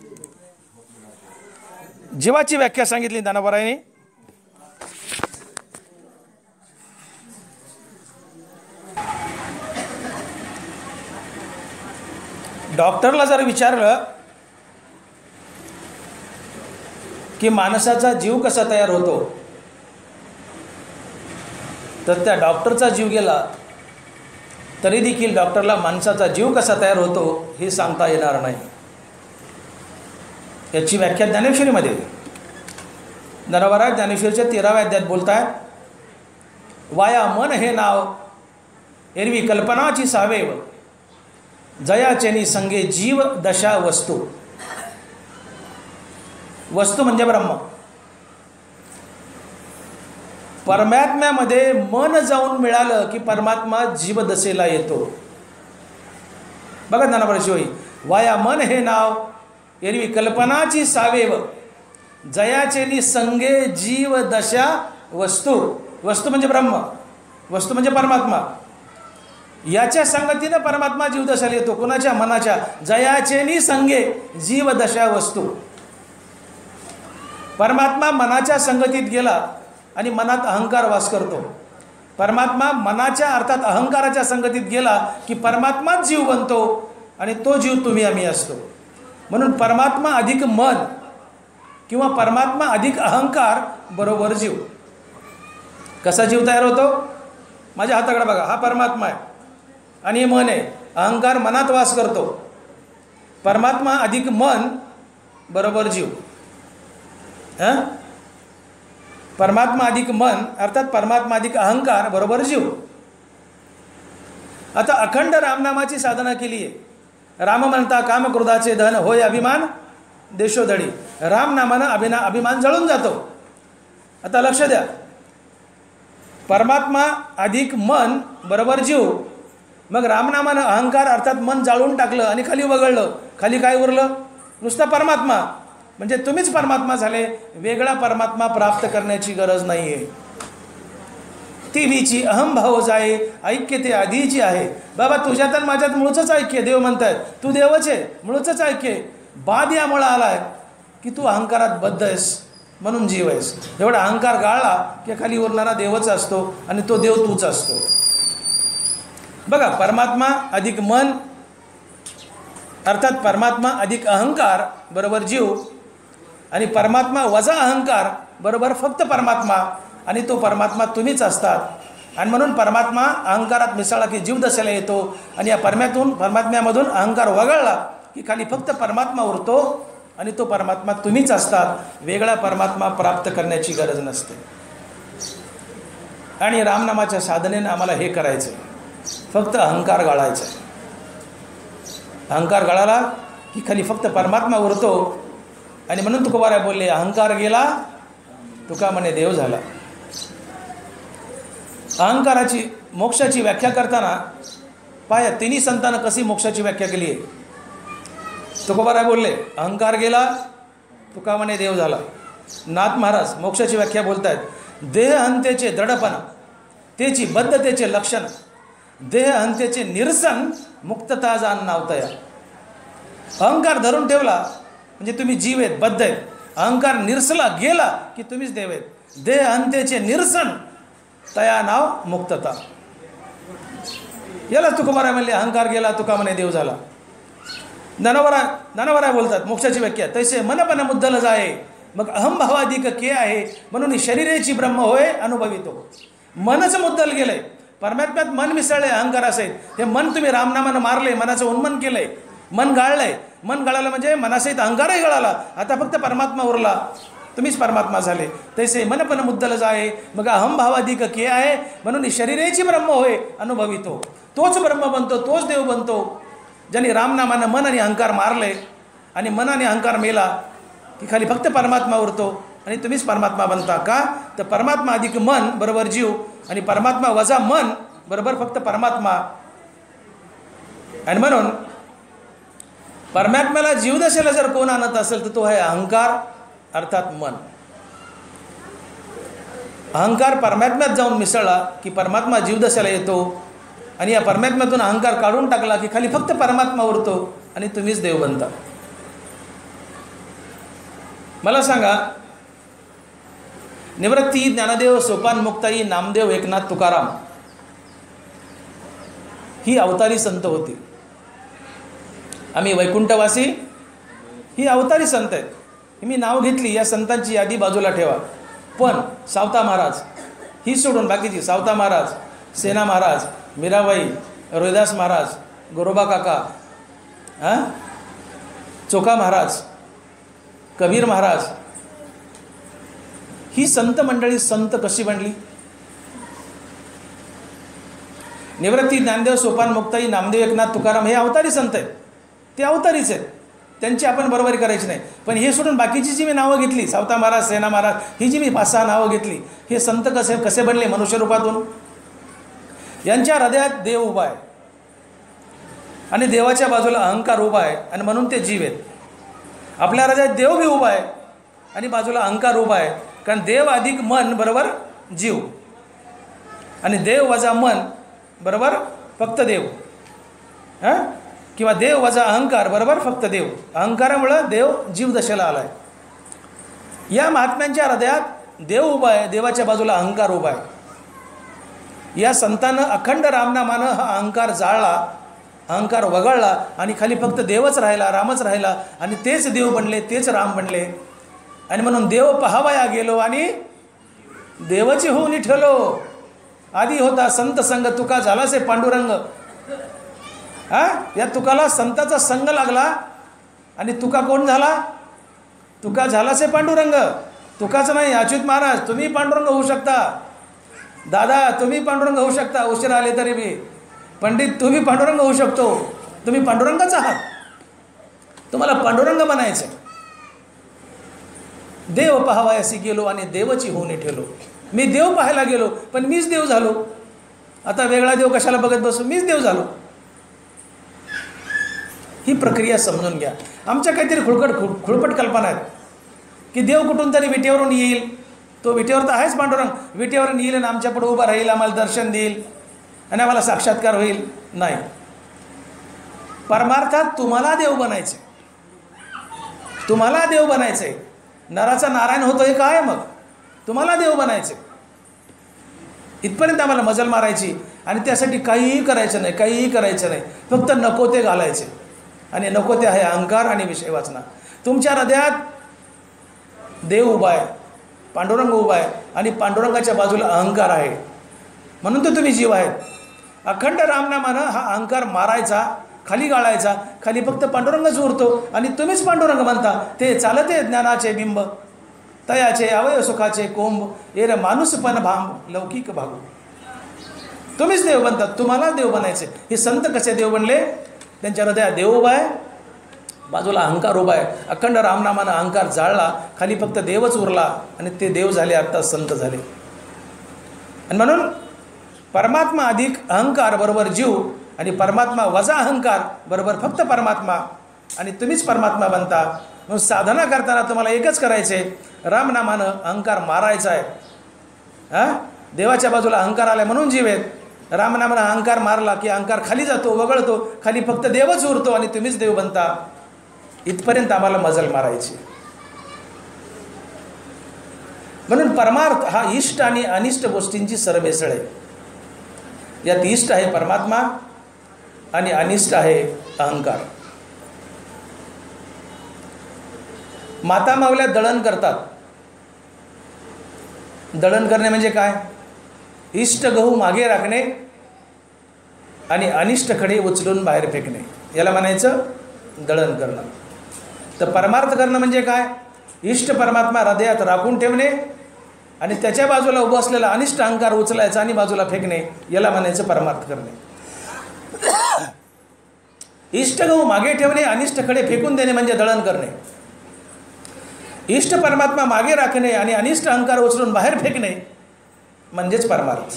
जीवाची व्याख्या सांगितली ज्ञानोबरायांनी. डॉक्टरला जर विचारलं की माणसाचा जीव कसा तयार होतो, तर त्या डॉक्टरचा जीव गेला तरी देखील डॉक्टरला माणसाचा जीव कसा तयार होतो हे सांगता येणार नाही. याची व्याख्या ज्ञानेश्वरीमध्ये ज्ञानोबराय ज्ञानेश्वरीच्या 13व्या अध्यायात बोलतायत. वाया मन हे नाव एरवी कल्पनाची सावेव, जयाचेनी संगे जीव दशा वस्तू. वस्तू म्हणजे ब्रह्म. परमात्म्यामध्ये मन जाऊन मिळालं की परमात्मा जीवदशेला येतो. बघा ज्ञानोबराची होई. वाया मन हे नाव एरवी कल्पनाची सावेव, जयाचेनी संगे जीव दशा वस्तू. वस्तू म्हणजे ब्रह्म, वस्तू म्हणजे परमात्मा. याच्या संगतीनं परमात्मा जीवदशाला येतो. कोणाच्या? मनाच्या. जयाचेनी संगे जीव दशा वस्तू. परमात्मा मनाच्या संगतीत गेला आणि मनात अहंकार वास करतो. परमात्मा मनाच्या अर्थात अहंकाराच्या संगतीत गेला की परमात्माच जीव बनतो आणि तो जीव तुम्ही आम्ही असतो. म्हणून परमात्मा अधिक मन किंवा परमात्मा अधिक अहंकार बरोबर जीव. कसा जीव तयार होतो? माझ्या हाताकडे बघा, हा परमात्मा आहे आणि हे मन आहे. अहंकार मनात वास करतो. परमात्मा अधिक मन बरोबर जीव. परमात्मा अधिक मन अर्थात परमात्मा अधिक अहंकार बरोबर जीव. आता अखंड रामनामाची साधना केली आहे. राम म्हणता काम क्रोधाचे धन होय अभिमान देशोधडी. रामनामानं अभिमान जळून जातो. आता लक्ष द्या, परमात्मा अधिक मन बरोबर जीव. मग रामनामानं अहंकार अर्थात मन जाळून टाकलं आणि खाली वगळलं. खाली काय उरलं? नुसता परमात्मा. म्हणजे तुम्हीच परमात्मा झाले. वेगळा परमात्मा प्राप्त करण्याची गरज नाही आहे. तीवीची अहमभाव जाये ऐक्य ते आधीची आहे. बाबा तुझ्यात आणि माझ्यात मूळचंच ऐक्य. देव म्हणतायत तू देवच आहे, मूळचंच ऐक्य. बाद यामुळं आलाय की तू अहंकारात बद्ध आहेस म्हणून जीव आहेस. एवढा अहंकार गाळला की खाली उरणारा देवच असतो आणि तो देव तूच असतो. बघा, परमात्मा अधिक मन अर्थात परमात्मा अधिक अहंकार बरोबर जीव आणि परमात्मा वजा अहंकार बरोबर फक्त परमात्मा आणि तो परमात्मा तुम्हीच असतात. आणि म्हणून परमात्मा अहंकारात मिसळला की जीव दशेला येतो आणि या परमात्म्यामधून अहंकार वगळला की खाली फक्त परमात्मा उरतो आणि तो परमात्मा तुम्हीच असतात. वेगळा परमात्मा प्राप्त करण्याची गरज नसते. आणि रामनामाच्या साधनेनं आम्हाला हे करायचं आहे, फक्त अहंकार गाळायचा आहे. अहंकार गाळाला की खाली फक्त परमात्मा उरतो. आणि म्हणून तुकोबाराय बोलले अहंकार गेला तुका म्हणे देव झाला. अहंकाराची मोक्षाची व्याख्या करताना पाया तिन्ही संतांना कशी मोक्षाची व्याख्या केली आहे. तुकोबाराय बोलले अहंकार गेला तुका म्हणे देव झाला. नाथ महाराज मोक्षाची व्याख्या बोलतायत, देह हंतेचे दृढपणा तेची बद्धतेचे लक्षण, देह हंतेचे निरसन मुक्तता जाण नावतया. अहंकार धरून ठेवला म्हणजे तुम्ही जीव आहेत, बद्ध आहेत. अहंकार निरसला गेला की तुम्हीच देव आहेत. देह हंतेचे निरसन तया नाव मुक्तता. याला तुकोबाराय म्हणले अहंकार गेला तुका म्हणे देव झाला. ज्ञानोबाराय बोलतात मोक्षाची व्याख्या, तैसे मनपण मुद्दल जाये मग अहमभावाधिक के आहे म्हणून शरीरेची ब्रह्म होय अनुभवितो. मनच मुद्दल गेलंय, परमात्म्यात मन मिसळले अहंकार असेल. हे मन तुम्ही रामनामानं मारले, मनाचं उन्मन केलंय, मन गाळलंय. मन गाळालं म्हणजे मनासहित अहंकारही गळाला. आता फक्त परमात्मा उरला, तुम्हीच परमात्मा झाले. तैसे मनपण मुद्दल जाये मग अहमभावाधिक के आहे म्हणून शरीरेची ब्रह्म होय अनुभवितो. तोच ब्रह्म बनतो, तोच देव बनतो. ज्यांनी रामनामानं मन आणि अहंकार मारले आणि मन आणि अहंकार मेला की खाली फक्त परमात्मा उरतो आणि तुम्हीच परमात्मा बनता. का तर परमात्मा अधिक मन बरोबर जीव आणि परमात्मा वजा मन बरोबर फक्त परमात्मा. आणि म्हणून परमात्म्याला जीवदशेला जर कोण आणत असेल तर तो आहे अहंकार अर्थात मन. अहंकार परमात्म्यात जाऊन मिसळला की परमात्मा जीवदशेला येतो आणि या परमात्म्यातून अहंकार काढून टाकला की खाली फक्त परमात्मा उरतो आणि तुम्हीच देव बनता. मला सांगा, निवृत्ती ज्ञानदेव सोपान मुक्ताई नामदेव एकनाथ तुकाराम ही अवतारी संत होती. आम्ही वैकुंठवासी ही अवतारी संत आहेत. मी नाव घेतली, या संतांची यादी बाजूला ठेवा. पण सावता महाराज ही सोडून बाकीची, सावता महाराज, सेना महाराज, मीराबाई, रोहिदास महाराज, गोरोबा काका, चोखा महाराज, कबीर महाराज, ही संत मंडळी संत कशी बनली? निवृत्ती ज्ञानदेव सोपान मुक्ताई नामदेव एकनाथ तुकाराम हे अवतारी संत आहेत. ते अवतारीच आहेत, त्यांची आपण बरोबरी करायची नाही. पण हे सोडून बाकीची जी मी नावं घेतली, सावता महाराज, सेना महाराज, ही जी मी 5-6 नावं घेतली, हे संत कसे बनले मनुष्य रूपातून? यांच्या हृदयात देव उभा आहे आणि देवाच्या बाजूला अहंकार उभा आहे आणि म्हणून ते जीव आहेत. आपल्या हृदयात देव बी उभा आहे आणि बाजूला अहंकार उभा आहे. कारण देव अधिक मन बरोबर जीव आणि देव वजा मन बरोबर फक्त देव, किंवा देव वजा अहंकार बरोबर फक्त देव. अहंकारामुळं देव जीवदशेला आला आहे. या महात्म्यांच्या हृदयात देव उभा आहे, देवाच्या बाजूला अहंकार उभा आहे. या संतानं अखंड रामनामानं हा अहंकार जाळला, अहंकार वगळला आणि खाली फक्त देवच राहिला, रामच राहिला आणि तेच देव बनले, तेच राम बनले. आणि म्हणून देव पहावया गेलो आणि देवची होऊन इठलो. आधी होता संत संग तुका झालासे पांडुरंग. या तुकाला संताचा संग लागला आणि तुका कोण झाला? तुका झालासे पांडुरंग. तुकाच नाही, अच्युत महाराज तुम्ही पांडुरंग होऊ शकता, दादा तुम्ही पांडुरंग होऊ शकता, उशिरा आले तरी बी, पंडित तुम्ही पांडुरंग होऊ शकतो, तुम्ही पांडुरंगच आहात, तुम्हाला पांडुरंग बनायचं. देव पाहावयासी गेलो आणि देवची होऊन ठेवलो. मी देव पाहायला गेलो पण मीच देव झालो. आता वेगळा देव कशाला बघत बसू, मीच देव झालो. ही प्रक्रिया समजून घ्या. आमच्या काहीतरी खुळपट कल्पना आहेत की देव कुठून तरी विटेवरून येईल, तो विटेवर तर आहेच पांडुरंग, विटेवरून येईल आणि आमच्या पुढे उभा राहील, आम्हाला दर्शन देईल आणि आम्हाला साक्षात्कार होईल. नाही, परमार्थात तुम्हाला देव बनायचे, तुम्हाला देव बनायचे. नराचा नारायण होतोय काय, मग तुम्हाला देव बनायचे. इथपर्यंत आम्हाला मजल मारायची आणि त्यासाठी काहीही करायचं नाही, काहीही करायचं नाही, फक्त नको ते घालायचे. आणि नको ते आहे अहंकार आणि विषय वाचना. तुमच्या हृदयात देव उभा आहे, पांडुरंग उभा आहे आणि पांडुरंगाच्या बाजूला अहंकार आहे, म्हणून तर तुम्ही जीव आहेत. अखंड रामनामानं हा अहंकार मारायचा, खाली गाळायचा, खाली फक्त पांडुरंगच उरतो आणि तुम्हीच पांडुरंग बनता. ते चालते ज्ञानाचे बिंब, तयाचे अवय सुखाचे कोंब, ये रे माणूसपण भांब लौकिक भागू. तुम्हीच देव बनतात, तुम्हाला देव बनायचे. हे संत कसे देव बनले? त्यांच्या हृदयात देव उभा आहे, बाजूला अहंकार उभा आहे. अखंड रामनामानं अहंकार जाळला, खाली फक्त देवच उरला आणि ते देव झाले, आता संत झाले. आणि म्हणून परमात्मा अधिक अहंकार बरोबर जीव आणि परमात्मा वजा अहंकार बरोबर फक्त परमात्मा आणि तुम्हीच परमात्मा बनता. म्हणून साधना करताना तुम्हाला एकच करायचे, रामनामानं अहंकार मारायचा आहे. देवाच्या बाजूला अहंकार आला म्हणून जीव आहेत. रामनामानं अहंकार मारला की अहंकार खाली जातो, वगळतो, खाली फक्त देवच उरतो आणि तुम्हीच देव बनता. इथपर्यंत आम्हाला मजल मारायची. म्हणून परमार्थ हा इष्ट आणि अनिष्ट गोष्टींची सरमिसळ आहे. यात इष्ट आहे परमात्मा आणि अनिष्ट आहे अहंकार. माता मावल्या दळण करतात. दळण करणे म्हणजे काय? इष्ट गहू मागे राखणे आणि अनिष्ट खडे उचलून बाहेर फेकणे, याला म्हणायचं दळण करणं. तर परमार्थ करणं म्हणजे काय? इष्ट परमात्मा हृदयात राखून ठेवणे आणि त्याच्या बाजूला उभं असलेला अनिष्ट अहंकार उचलायचा आणि बाजूला फेकणे, याला म्हणायचं परमार्थ करणे. इष्ट गहू मागे ठेवणे, अनिष्ट खडे फेकून देणे म्हणजे दळण करणे. इष्ट परमात्मा मागे राखणे आणि अनिष्ट अहंकार उचलून बाहेर फेकणे म्हणजेच परमार्थ.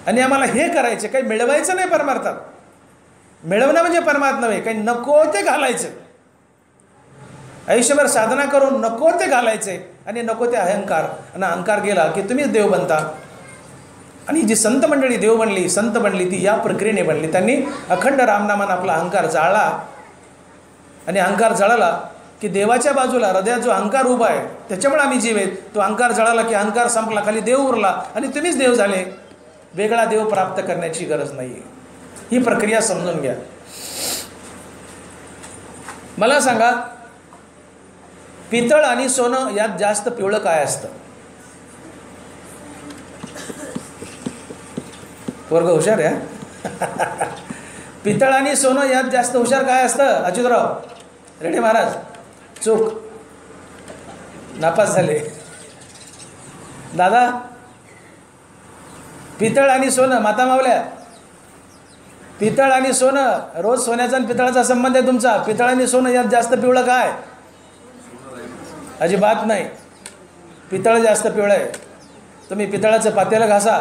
आणि आम्हाला हे करायचे, काही मिळवायचं नाही परमार्थात. मिळवणं म्हणजे परमार्थ नव्हे, काही नको ते घालायचं. आयुष्यभर साधना करून नको ते घालायचे आणि नको ते अहंकार, आणि अहंकार गेला की तुम्हीच देव बनता. आणि जी संत मंडळी देव बनली, संत बनली, ती या प्रक्रियेने बनली. त्यांनी अखंड रामनामानं आपला अहंकार जाळला आणि अहंकार जळाला की देवाच्या बाजूला हृदयात जो अहंकार उभा आहे त्याच्यामुळे आम्ही जीव आहेत. तो अहंकार जळाला की अहंकार संपला, खाली देव उरला आणि तुम्हीच देव झाले. वेगळा देव प्राप्त करण्याची गरज नाही आहे. ही प्रक्रिया समजून घ्या. मला सांगा, पितळ आणि सोनं यात जास्त पिवळं काय असतं? वर्ग हुशार आहे. पितळ आणि सोनं यात जास्त हुशार काय असतं? अच्युतराव रेड्डी महाराज, चूक, नापास झाले. दादा, पितळ आणि सोनं, माता मावल्या, पितळ आणि सोनं, रोज सोन्याचा आणि पितळाचा संबंध आहे तुमचा. पितळ आणि सोनं यात जास्त पिवळं काय? अजिबात नाही. पितळ जास्त पिवळं आहे. तुम्ही पितळाचं पातेलं घासा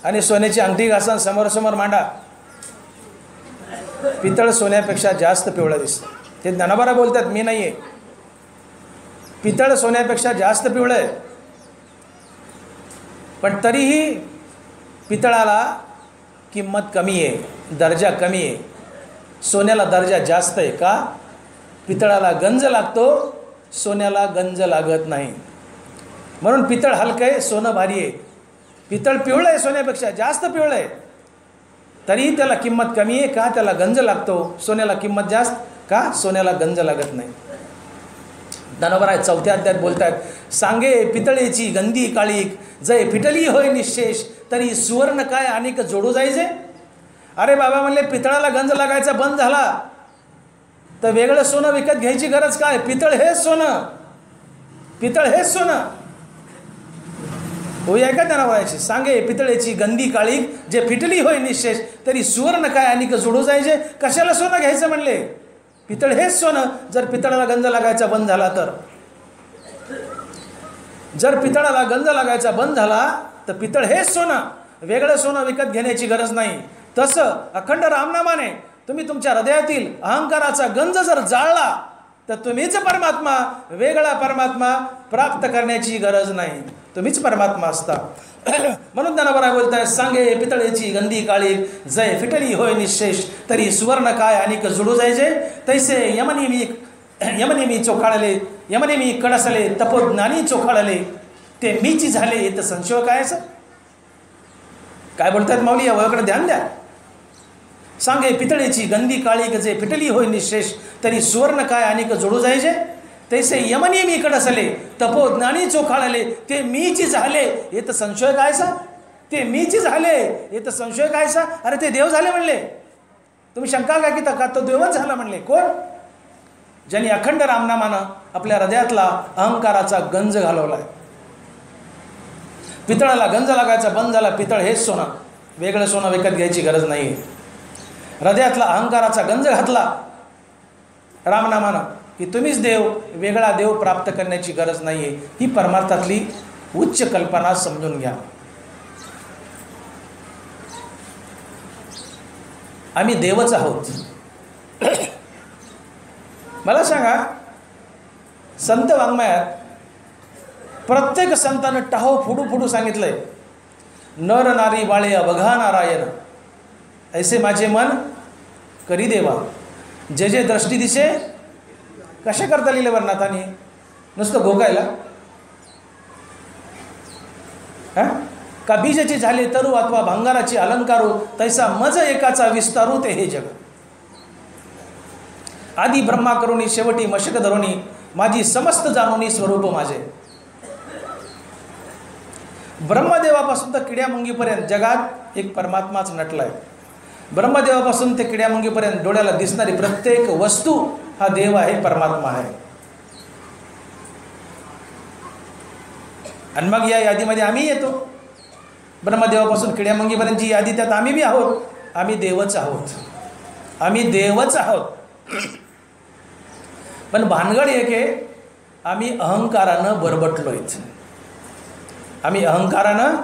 आणि सोन्याची अंगठी घासा, समोरासमोर मांडा, पितळ सोन्यापेक्षा जास्त पिवळं दिसतं. ते ज्ञानोबा बोलतात, मी नाही आहे. पितळ सोन्यापेक्षा जास्त पिवळं आहे. पण तरीही पितळाला किंमत कमी आहे, दर्जा कमी आहे. सोन्याला दर्जा जास्त आहे. का? पितळाला गंज लागतो, सोन्याला गंज लागत नाही. म्हणून पितळ हलकं आहे, सोनं भारी आहे. पितळ पिवळं आहे, सोन्यापेक्षा जास्त पिवळं आहे, तरीही त्याला किंमत कमी आहे. का? त्याला गंज लागतो. सोन्याला किंमत जास्त. का? सोन्याला गंज लागत नाही. ज्ञानोबा 4थ्या अध्यायात बोलतात, सांगे पितळेची गंधी काळीक, जय फिटली होय निशेष, तरी सुवर्ण काय अनेक जोडू जायचे. अरे बाबा म्हणले, पितळाला गंज लागायचा बंद झाला तर वेगळं सोनं विकत घ्यायची गरज काय? पितळ हेच सोनं. पितळ हेच सोनं. होई ऐका त्यांना वयाची सांगे पितळेची गंदी काळी जे फिटली होय निशेष तरी सुवर्ण काय आणि जोडू जायचे. कशाला सोनं घ्यायचं म्हणले. पितळ हेच सोनं. जर पितळाला गंज लागायचा बंद झाला तर, जर पितळाला गंज लागायचा बंद झाला तर पितळ हेच सोनं. वेगळं सोनं विकत घेण्याची गरज नाही. तसं अखंड रामनामाने तुम्ही तुमच्या हृदयातील अहंकाराचा गंज जर जाळला तर तुम्हीच परमात्मा. वेगळा परमात्मा प्राप्त करण्याची गरज नाही. तुम्हीच परमात्मा असता. म्हणून त्यांना बरा बोलताय सांगे पितळेची गंदी काळी जय फिटली होय निशेष तरी सुवर्ण काय आणि जुडू जायचे. तैसे यमने मी चोखाळले यमने मी कडसले तपोज्ञानी चोखाळले ते मीची झाले. येत संशय कायच. काय बोलतायत माऊली या वयाकडे ध्यान द्या. सांगे पितळेची गंदी काळी जे फिटली होय निशेष तरी सुवर्ण काय आणि जोडू जायचे. तैसे यमनी मी कडसले तपोज्ञानी चोखाळले ते मीची झाले. येत संशय कायसा. ते मीची झाले येत संशय कायसा. अरे ते देव झाले म्हणले. तुम्ही शंका काय की का तो देवच झाला म्हणले. कोण. ज्यांनी अखंड रामनामानं आपल्या हृदयातला अहंकाराचा गंज घालवलाय. पितळाला गंज लागायचा बंद झाला. पितळ हेच सोनं. वेगळं सोनं विकत घ्यायची गरज नाही. हृदयातला अहंकाराचा गंज घातला रामनामानं की तुम्हीच देव. वेगळा देव प्राप्त करण्याची गरज नाही आहे. ही परमार्थातली उच्च कल्पना समजून घ्या. आम्ही देवच आहोत. मला सांगा संत वाङ्मयात प्रत्येक संतानं टाहो फुडू फुडू सांगितलंय नर नारी बाळे अवघा नारायण ऐसे माझे मन करी देवा. जे जे दृष्टी दिसे कशा करता लिहिले वर्णातानी नुसतं भोगायला. का बीजाचे झाले तरू अथवा भंगाराची अलंकारू तैसा मज एकाचा विस्तारू ते हे जग. आधी ब्रह्मा करुणी शेवटी मशक धरुणी माझी समस्त जाणुनी स्वरूप माझे. ब्रह्मदेवापासून तर किड्यामुंगीपर्यंत जगात एक परमात्माच नटलाय. ब्रह्मदेवापासून ते किड्यामुंगीपर्यंत डोळ्याला दिसणारी प्रत्येक वस्तू हा देव आहे, परमात्मा आहे. आणि मग या यादीमध्ये आम्ही येतो. ब्रह्मदेवापासून किड्यामुंगीपर्यंतची यादी त्यात आम्ही बी आहोत. आम्ही देवच आहोत. आम्ही देवच आहोत. पण भानगड एक आहे, आम्ही अहंकारानं बरबटलोय. आम्ही अहंकारानं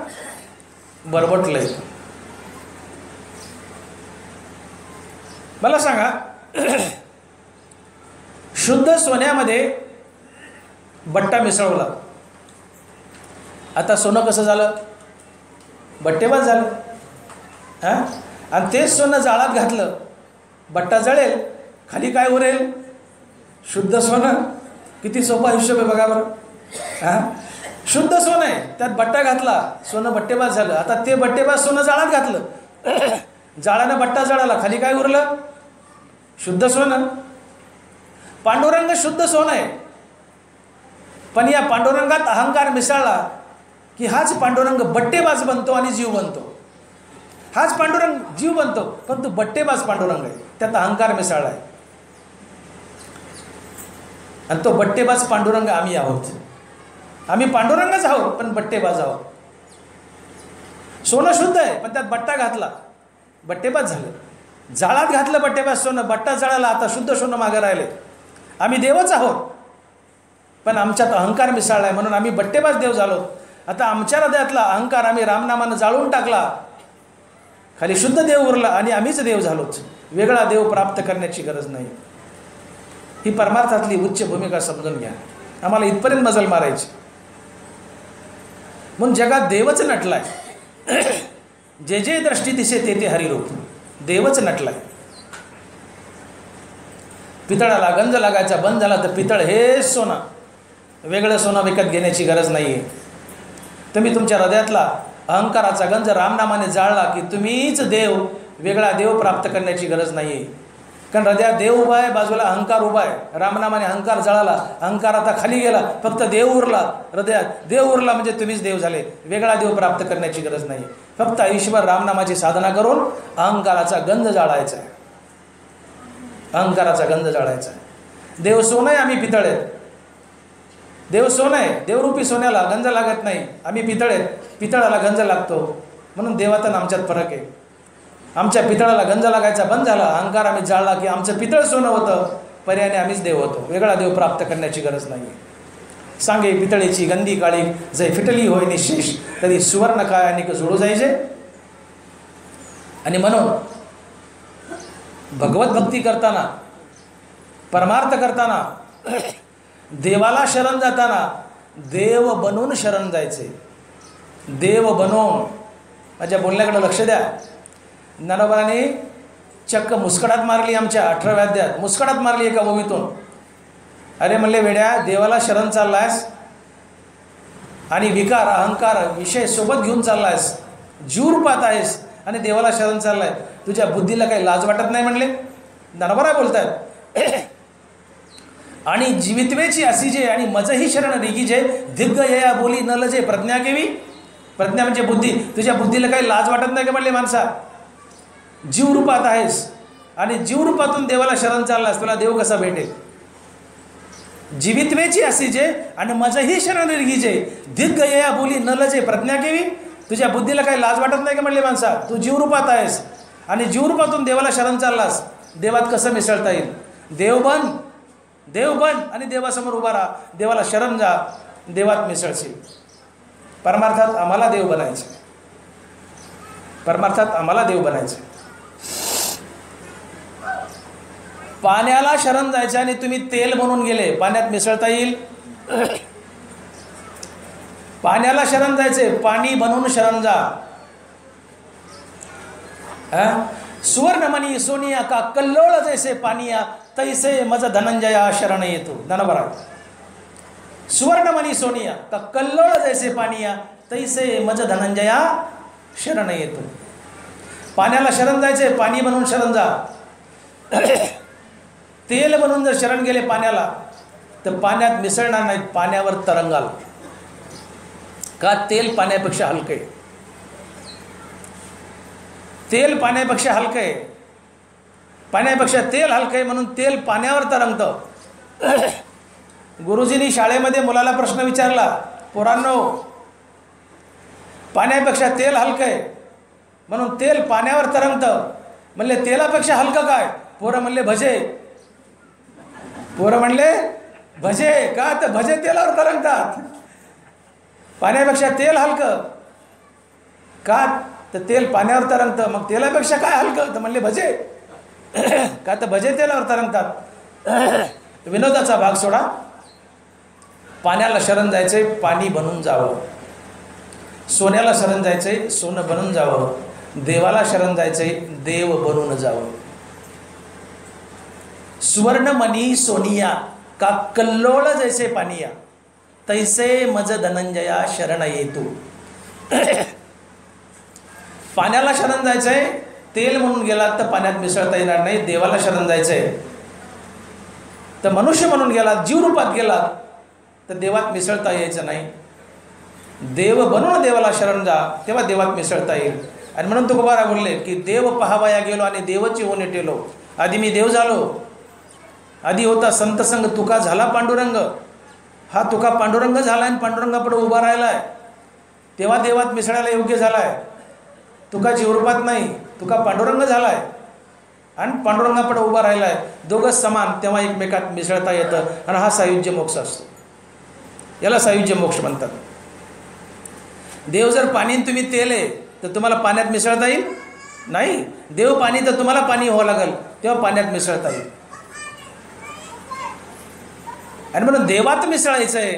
बरबटलोय. मला सांगा शुद्ध सोन्यामध्ये बट्टा मिसळवला. आता सोनं कसं झालं? बट्टेबाज झालं. हां, आणि तेच सोनं जाळात घातलं, बट्टा जळेल, खाली काय उरेल? शुद्ध सोनं. किती सोपं हिशोब आहे बघा बरं. हां, शुद्ध सोनं आहे, त्यात बट्टा घातला, सोनं बट्टेबाज झालं. आता ते बट्टेबाज सोनं जाळात घातलं, जाळानं बट्टा जळाला, खाली काय उरलं? शुद्ध सोनं. पांडुरंग शुद्ध सोनं आहे, पण या पांडुरंगात अहंकार मिसळला की हाच पांडुरंग बट्टेबाज बनतो आणि जीव बनतो. हाच पांडुरंग जीव बनतो, पण तो बट्टेबाज पांडुरंग आहे, त्यात अहंकार मिसळला आहे. आणि तो बट्टेबाज पांडुरंग आम्ही आहोत. आम्ही पांडुरंगच आहोत, पण बट्टेबाज आहोत. सोनं शुद्ध आहे, पण त्यात बट्टा घातला, बट्टेबाज झालं. जाळात घातलं बट्टेबाज सोनं, बट्टा जळाला, आता शुद्ध सोनं मागे राहिले. आम्ही देवच आहोत, पण आमच्यात अहंकार मिसळला आहे, म्हणून आम्ही बट्टेबाज देव झालो. आता आमच्या हृदयातला अहंकार आम्ही रामनामानं जाळून टाकला, खाली शुद्ध देव उरला आणि आम्हीच देव झालोच. वेगळा देव प्राप्त करण्याची गरज नाही. ही परमार्थातली उच्च भूमिका समजून घ्या. आम्हाला इथपर्यंत मजल मारायची. म्हणून जगात देवच नटलाय. जे जे दृष्टी दिसे ते ते हरिरूप. देवच नटलाय. पितळाला गंज लागायचा बंद झाला तर पितळ हेच सोनं. वेगळं सोनं विकत घेण्याची गरज नाही आहे. तुम्ही तुमच्या हृदयातला अहंकाराचा गंज रामनामाने जाळला की तुम्हीच देव. वेगळा देव प्राप्त करण्याची गरज नाही आहे. कारण हृदयात देव उभा आहे, बाजूला अहंकार उभा आहे. रामनामाने अहंकार जळाला, अहंकार आता खाली गेला, फक्त देव उरला. हृदयात देव उरला म्हणजे तुम्हीच देव झाले. वेगळा देव प्राप्त करण्याची गरज नाही. फक्त आयुष्यभर रामनामाची साधना करून अहंकाराचा गंज जाळायचा आहे. अहंकाराचा गंज जाळायचा आहे. देव सोनं आहे, आम्ही पितळ आहेत. देव सोनं आहे, देवरूपी सोन्याला गंज लागत नाही. आम्ही पितळ आहेत, पितळाला गंज लागतो. म्हणून देवात आणि आमच्यात फरक आहे. आमच्या पितळाला गंज लागायचा बंद झाला, अहंकार आम्ही जाळला की आमचं पितळ सोनं होतं, पर्यायाने आम्हीच देव होतो. वेगळा देव प्राप्त करण्याची गरज नाही. सांगे पितळेची गंदी काळी जै फिटली होय निशेष, तरी सुवर्ण काय आणि जोडू जायचे. आणि म्हणून भगवत भक्ती करताना, परमार्थ करताना, देवाला शरण जाताना देव बनून शरण जायचे. देव बनवून. माझ्या बोलण्याकडे लक्ष द्या. ज्ञानोबाने चक्क मुस्कडात मारली, आमच्या 18व्या अध्यायात मुस्कडात मारली एका ओवीतून. अरे म्हणले वेड्या, देवाला शरण चाललायस आणि विकार अहंकार विषय सोबत घेऊन चाललायस, जीवरूपात आहेस आणि देवाला शरण चाललाय, तुझ्या बुद्धीला काही लाज वाटत नाही म्हणले. ज्ञानोबा बोलतायत. आणि जीवितवेची असी जे आणि मजही शरण रेगीजे, दिग्ग या बोली न लजे प्रज्ञा केवी. प्रज्ञा म्हणजे बुद्धी. तुझ्या बुद्धीला काही लाज वाटत नाही का म्हणले माणसा. जीवरूपात आहेस आणि जीवरूपातून देवाला शरण चाललास, तुला देव कसा भेटेल. जीवितवेची असी जे आणि मजही शरण रेगीजे, दिग्ग या बोली न लजे प्रज्ञा केवी. तुझ्या बुद्धीला काही लाज वाटत नाही का म्हणले माणसा. तू जीवरूपात आहेस आणि जीवरूपातून देवाला शरण चाललास, देवात कसं मिसळता येईल. देव बन, देव बन आणि देवासमोर उभा राहा, देवाला शरण जा, देवात मिसळशील. परमार्थात आम्हाला देव बनायचे. परमार्थात आम्हाला देव बनायचे. पाण्याला शरण जायचं आणि तुम्ही तेल बनून गेले, पाण्यात मिसळता येईल. पाण्याला शरण जायचे, पाणी बनवून शरण जा. सुवर्णमणी सोनिया का कल्लोळ जैसे पानिया, तैसे मज धनंजया शरण येतो. धनभरा. सुवर्णमणी सोनिया का कल्लोळ जैसे पानिया, तैसे मज धनंजया शरण येतो. पाण्याला शरण जायचे, पाणी बनवून शरण जा. तेल बनवून जर शरण गेले पाण्याला, तर पाण्यात मिसळणार नाहीत, पाण्यावर तरंगाल. का तेल पाण्यापेक्षा हलके. तेल पाण्यापेक्षा हलकं आहे. पाण्यापेक्षा तेल हलकं आहे म्हणून तेल पाण्यावर तरंगतं. गुरुजींनी शाळेमध्ये मुलाला प्रश्न विचारला, पोरांनो पाण्यापेक्षा तेल हलकं आहे म्हणून तेल पाण्यावर तरंगतं. म्हणले तेलापेक्षा हलकं काय. पोरं म्हणले भजे. पोरं म्हणले भजे. का तर भजे तेलावर तरंगतात. पाण्यापेक्षा तेल हलकं का तर तेल पाण्यावर तरंगतं. मग तेलापेक्षा काय हलकं तर म्हणले भजे. का तर भजे तेलावर तरंगतात. विनोदाचा भाग सोडा. पाण्याला शरण जायचंय, पाणी बनून जावं. सोन्याला शरण जायचंय, सोनं बनून जावं. देवाला शरण जायचंय, देव बनून जावं. सुवर्णमणी सोनिया का कल्लोळ जैसे पानिया, तैसे मज धनंजया शरण येतो. पाण्याला शरण जायचंय, तेल म्हणून गेलात तर पाण्यात मिसळता येणार नाही. देवाला शरण जायचंय तर मनुष्य म्हणून गेलात, जीवरूपात गेलात तर देवात मिसळता यायचं नाही. देव बनून देवाला शरण जा, तेव्हा देवात मिसळता येईल. आणि म्हणून तुकोबारा बोलले की देव पहावया गेलो आणि देवची होणे टेलो. आधी मी देव झालो. आधी होता संत संग, तुका झाला पांडुरंग. हा तुका पांडुरंग झाला आणि पांडुरंगापुढे उभा राहिलाय, तेव्हा देवात मिसळायला योग्य झालाय. तुका जीवरूपात नाही, तुका पांडुरंग झालाय आणि पांडुरंगापुढे उभा राहिलाय. दोघंच समान, तेव्हा एकमेकात मिसळता येतं. आणि हा सायुज्य मोक्ष असतो. याला सायुज्य मोक्ष म्हणतात. देव जर पाणी तुम्ही तेल आहे तर तुम्हाला पाण्यात मिसळता येईल नाही. देव पाणी तर तुम्हाला पाणी व्हावं लागेल, तेव्हा पाण्यात मिसळता येईल. आणि म्हणून देवात मिसळायचं आहे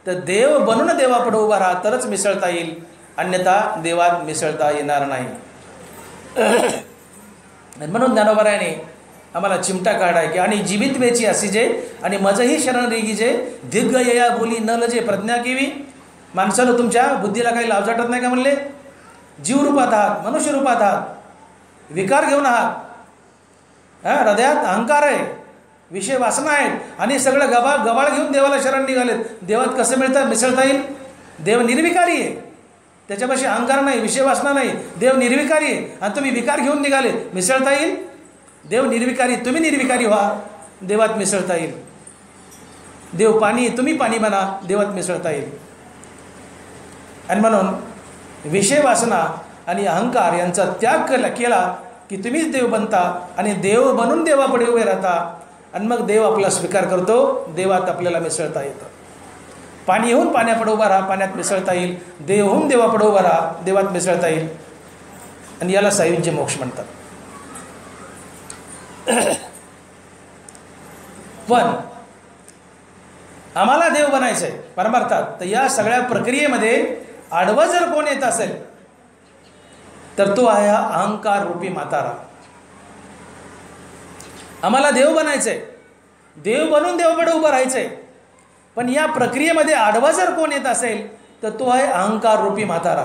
तर देव बनून देवापुढे उभा राहा, तरच मिसळता येईल. अन्यथा देवात मिसळता येणार नाही. आणि म्हणून ज्ञानोबारायाने आम्हाला चिमटा काढाय की आणि जीवित वेची असीजे आणि मजही शरण रेगीजे, दीर्घ यया बोली न लजे प्रज्ञा केवी. माणसानं तुमच्या बुद्धीला काही लाज वाटत नाही का म्हणले. जीवरूपात आहात, मनुष्य रूपात आहात, विकार घेऊन आहात. हृदयात अहंकार आहे, विषय वासना आहेत आणि सगळं गबाळ घेऊन देवाला शरण निघालेत. देवात कसं मिसळता येईल. देव निर्विकारी आहे, त्याच्यापाशी अहंकार नाही, विषय वासना नाही. देव निर्विकारी आहे आणि तुम्ही विकार घेऊन निघाले, मिसळता येईल. देव निर्विकारी, तुम्ही निर्विकारी व्हा, देवात मिसळता येईल. देव पाणी, तुम्ही पाणी बना, देवात मिसळता येईल. आणि म्हणून विषय वासना आणि अहंकार यांचा त्याग केला की तुम्हीच देव बनता आणि देव बनून देवापुढे उभे राहता. आणि मग देव आपला स्वीकार करतो, देवात आपल्याला मिसळता येतं. पाणी होऊन पाण्यापुढे उभा राहा, पाण्यात मिसळता येईल. देव होऊन देवापुढे उभा राहा, देवात मिसळता येईल. आणि याला सायुज्य मोक्ष म्हणतात. पण आम्हाला देव बनायचं आहे परमार्थात, तर या सगळ्या प्रक्रियेमध्ये आडवं जर कोण येत असेल तर तो आहे हा अहंकार रूपी म्हातारा. आम्हाला देव बनायचंय, देव बनून देवापुढे उभं राहायचंय, पण या प्रक्रियेमध्ये आडवा जर कोण येत असेल तर तो आहे अहंकार रूपी म्हातारा.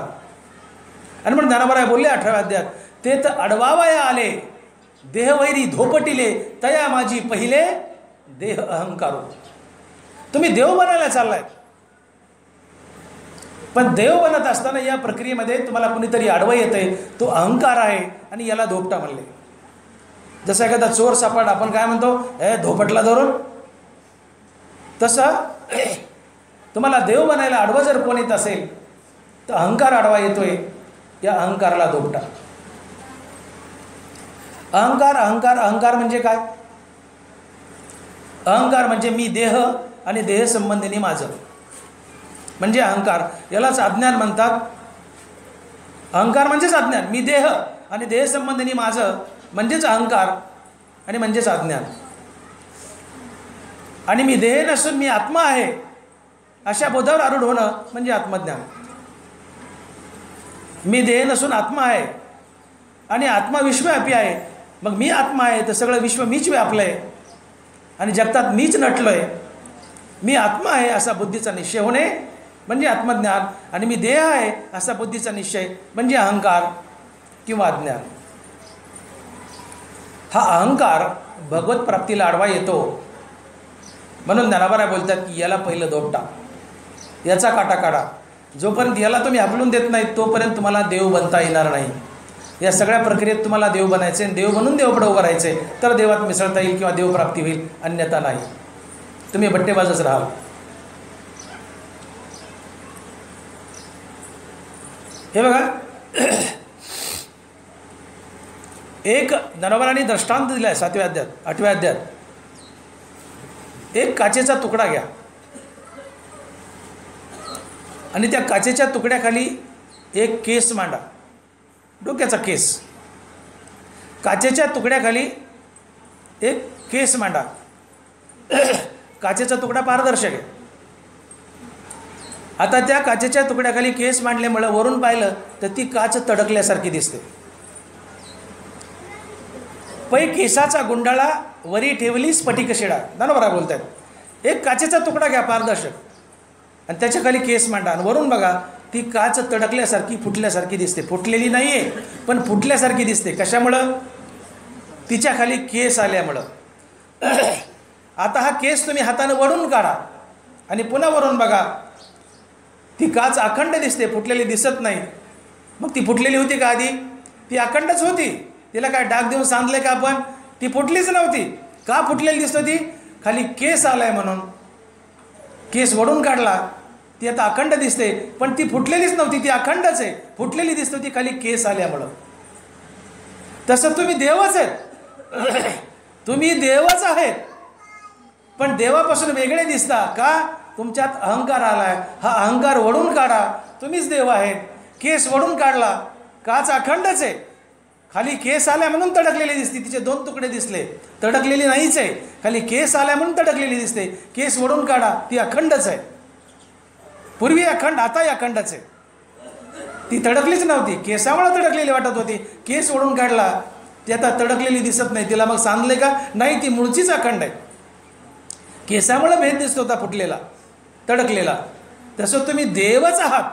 आणि म्हणून ज्ञानोबा बोलले 18व्या अध्यायात, ते तर अडवावया आले देहवैरी धोपटिले तया माझी पहिले देह अहंकारो. तुम्ही देव बनायला चाललाय, पण देव बनत असताना या प्रक्रियेमध्ये तुम्हाला कुणीतरी आडवं येतंय, तो अहंकार आहे आणि याला धोपटा म्हणले. जसं एखादा चोर सापड, आपण काय म्हणतो, हे धोपटला धरून, तसं तुम्हाला देव बनायला आडवं जर कोण येत असेल तर अहंकार आडवा येतोय, या अहंकाराला धोपटा. अहंकार अहंकार अहंकार म्हणजे काय? अहंकार म्हणजे मी देह आणि देह संबंधिनी माझं, म्हणजे अहंकार. यालाच अज्ञान म्हणतात. अहंकार म्हणजेच अज्ञान. मी देह आणि देह संबंधिनी माझं म्हणजेच अहंकार आणि म्हणजेच अज्ञान. आणि मी देह नसून मी आत्मा आहे अशा बोधावर आरूढ होणं म्हणजे आत्मज्ञान. मी देह नसून आत्मा आहे आणि आत्मा विश्वव्यापी आहे. मग मी आत्मा आहे तर सगळं विश्व मीच व्यापलं आहे आणि जगतात मीच नटलो आहे. मी आत्मा आहे असा बुद्धीचा निश्चय होणे म्हणजे आत्मज्ञान, आणि मी देह आहे असा बुद्धीचा निश्चय म्हणजे अहंकार किंवा अज्ञान. हा अहंकार भगवत प्राप्तीला आडवा येतो. म्हणून ज्ञानोबा बोलतात की याला पहिलं धोपटा, याचा काटा काढा. जोपर्यंत याला तुम्ही हाकलून देत नाही तोपर्यंत तुम्हाला देव बनता येणार नाही. या सगळ्या प्रक्रियेत तुम्हाला देव बनायचे, देव बनून देवापुढे उभं राहायचे, तर देवात मिसळता येईल किंवा देवप्राप्ती होईल, अन्यथा नाही. तुम्ही बट्टेबाजच राहाल. हे बघा, एक ज्ञानोबांनी दृष्टांत दिला आहे 7व्या अध्यायात 8व्या अध्यायात. एक काचेचा तुकडा घ्या आणि त्या काचेच्या तुकड्याखाली एक केस मांडा, डोक्याचा केस. काचेच्या तुकड्याखाली एक केस मांडा. काचेचा तुकडा पारदर्शक आहे. आता त्या काचेच्या तुकड्याखाली केस मांडल्यामुळे वरून पाहिलं तर ती काच तडकल्यासारखी दिसते. पै केसाचा गुंडाळा वरी ठेवली स्फटिक शिडा. ज्ञानोबा बोलतात, एक काचेचा तुकडा घ्या पारदर्शक आणि त्याच्या खाली केस मांडा आणि वरून बघा ती काच तडकल्यासारखी फुटल्यासारखी दिसते. फुटलेली नाही आहे पण फुटल्यासारखी दिसते. कशामुळं? तिच्या खाली केस आल्यामुळं. आता हा केस तुम्ही हाताने वळून काढा आणि पुन्हा वरून बघा, ती काच अखंड दिसते, फुटलेली दिसत नाही. मग ती फुटलेली होती का आधी? ती अखंडच होती. तिला काय डाग देऊन सांधले का आपण? ती फुटलीच नव्हती. का फुटलेली दिसत होती? खाली केस आलाय म्हणून. केस वळून काढला, ती आता अखंड दिसते, पण ती फुटलेलीच नव्हती, ती अखंडच आहे. फुटलेली दिसत होती खाली केस आल्यामुळं. तसं तुम्ही देवच आहेत. तुम्ही देवच आहेत, पण देवापासून वेगळे दिसता का? तुमच्यात अहंकार आलाय. हा अहंकार वळून काढा, तुम्हीच देव आहेत. केस वळून काढला, काच अखंडच आहे. खाली केस आल्या म्हणून तडकलेली दिसते. तिचे 2 तुकडे दिसले, तडकलेली नाहीच आहे. खाली केस आल्या म्हणून तडकलेली दिसते. केस वळून काढा, ती अखंडच आहे. पूर्वी अखंड, आताही अखंडच आहे. ती तडकलीच नव्हती, केसामुळे तडकलेली वाटत होती. केस वळून काढला, ती आता तडकलेली दिसत नाही. तिला मग सांधले का? नाही, ती मूळचीच अखंड आहे. केसामुळे भेद दिसतो होता फुटलेला, तडकलेला. तसं तुम्ही देवच आहात.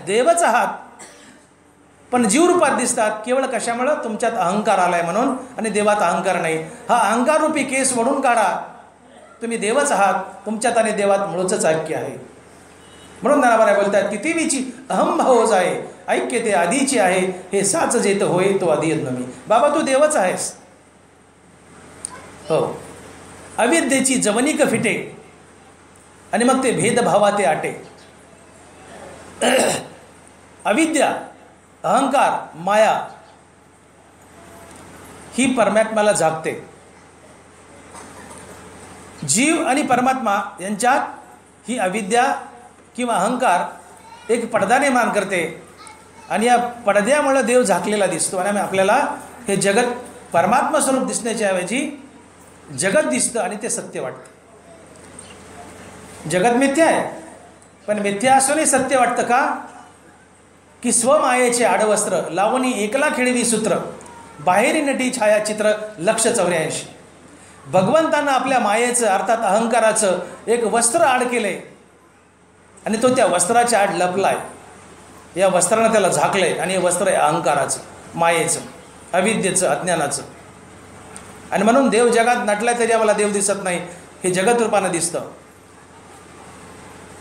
देवच आहात, पण जीवरूपात दिसतात. केवळ कशामुळं? तुमच्यात अहंकार आलाय म्हणून, आणि देवात अहंकार नाही. हा अहंकार रूपी केस वळून काढा, तुम्ही देवच आहात. तुमच्यात आणि देवात मूळच ऐक्य आहे. म्हणून ज्ञानोबा बोलतात, तिथिवीची अहंभावच आहे, ऐक्य ते आधीची आहे. हे साच जेत होय तो आधी मी. बाबा तू देवच आहेस. हो, अविद्येची जवनिक फिटे आणि मग ते भेदभावा ते आटे. अविद्या, अहंकार, माया ही परमात्म्याला झाकते. जीव आणि परमात्मा यांच्यात ही अविद्या किंवा अहंकार एक पडदा निर्माण करते आणि या पडद्यामुळे देव झाकलेला दिसतो आणि आपल्याला हे जगत परमात्मा स्वरूप दिसण्याच्या ऐवजी जगत दिसतं आणि ते सत्य वाटतं. जगत मिथ्या आहे, पण मिथ्या असूनही सत्य वाटतं का? की स्वमायेचे आडवस्त्र लावणी एकला खेळवी सूत्र, बाहेरी नटी छायाचित्र लक्ष 84. भगवंतानं आपल्या मायेचं अर्थात अहंकाराचं एक वस्त्र आड केलंय आणि तो त्या वस्त्राच्या आड लपलाय. या वस्त्रानं त्याला झाकलंय आणि हे वस्त्र आहे अहंकाराचं, मायेचं, अविद्येचं, अज्ञानाचं. आणि म्हणून देव जगात नटलाय तरी आम्हाला देव दिसत नाही, हे जगत रूपानं दिसतं.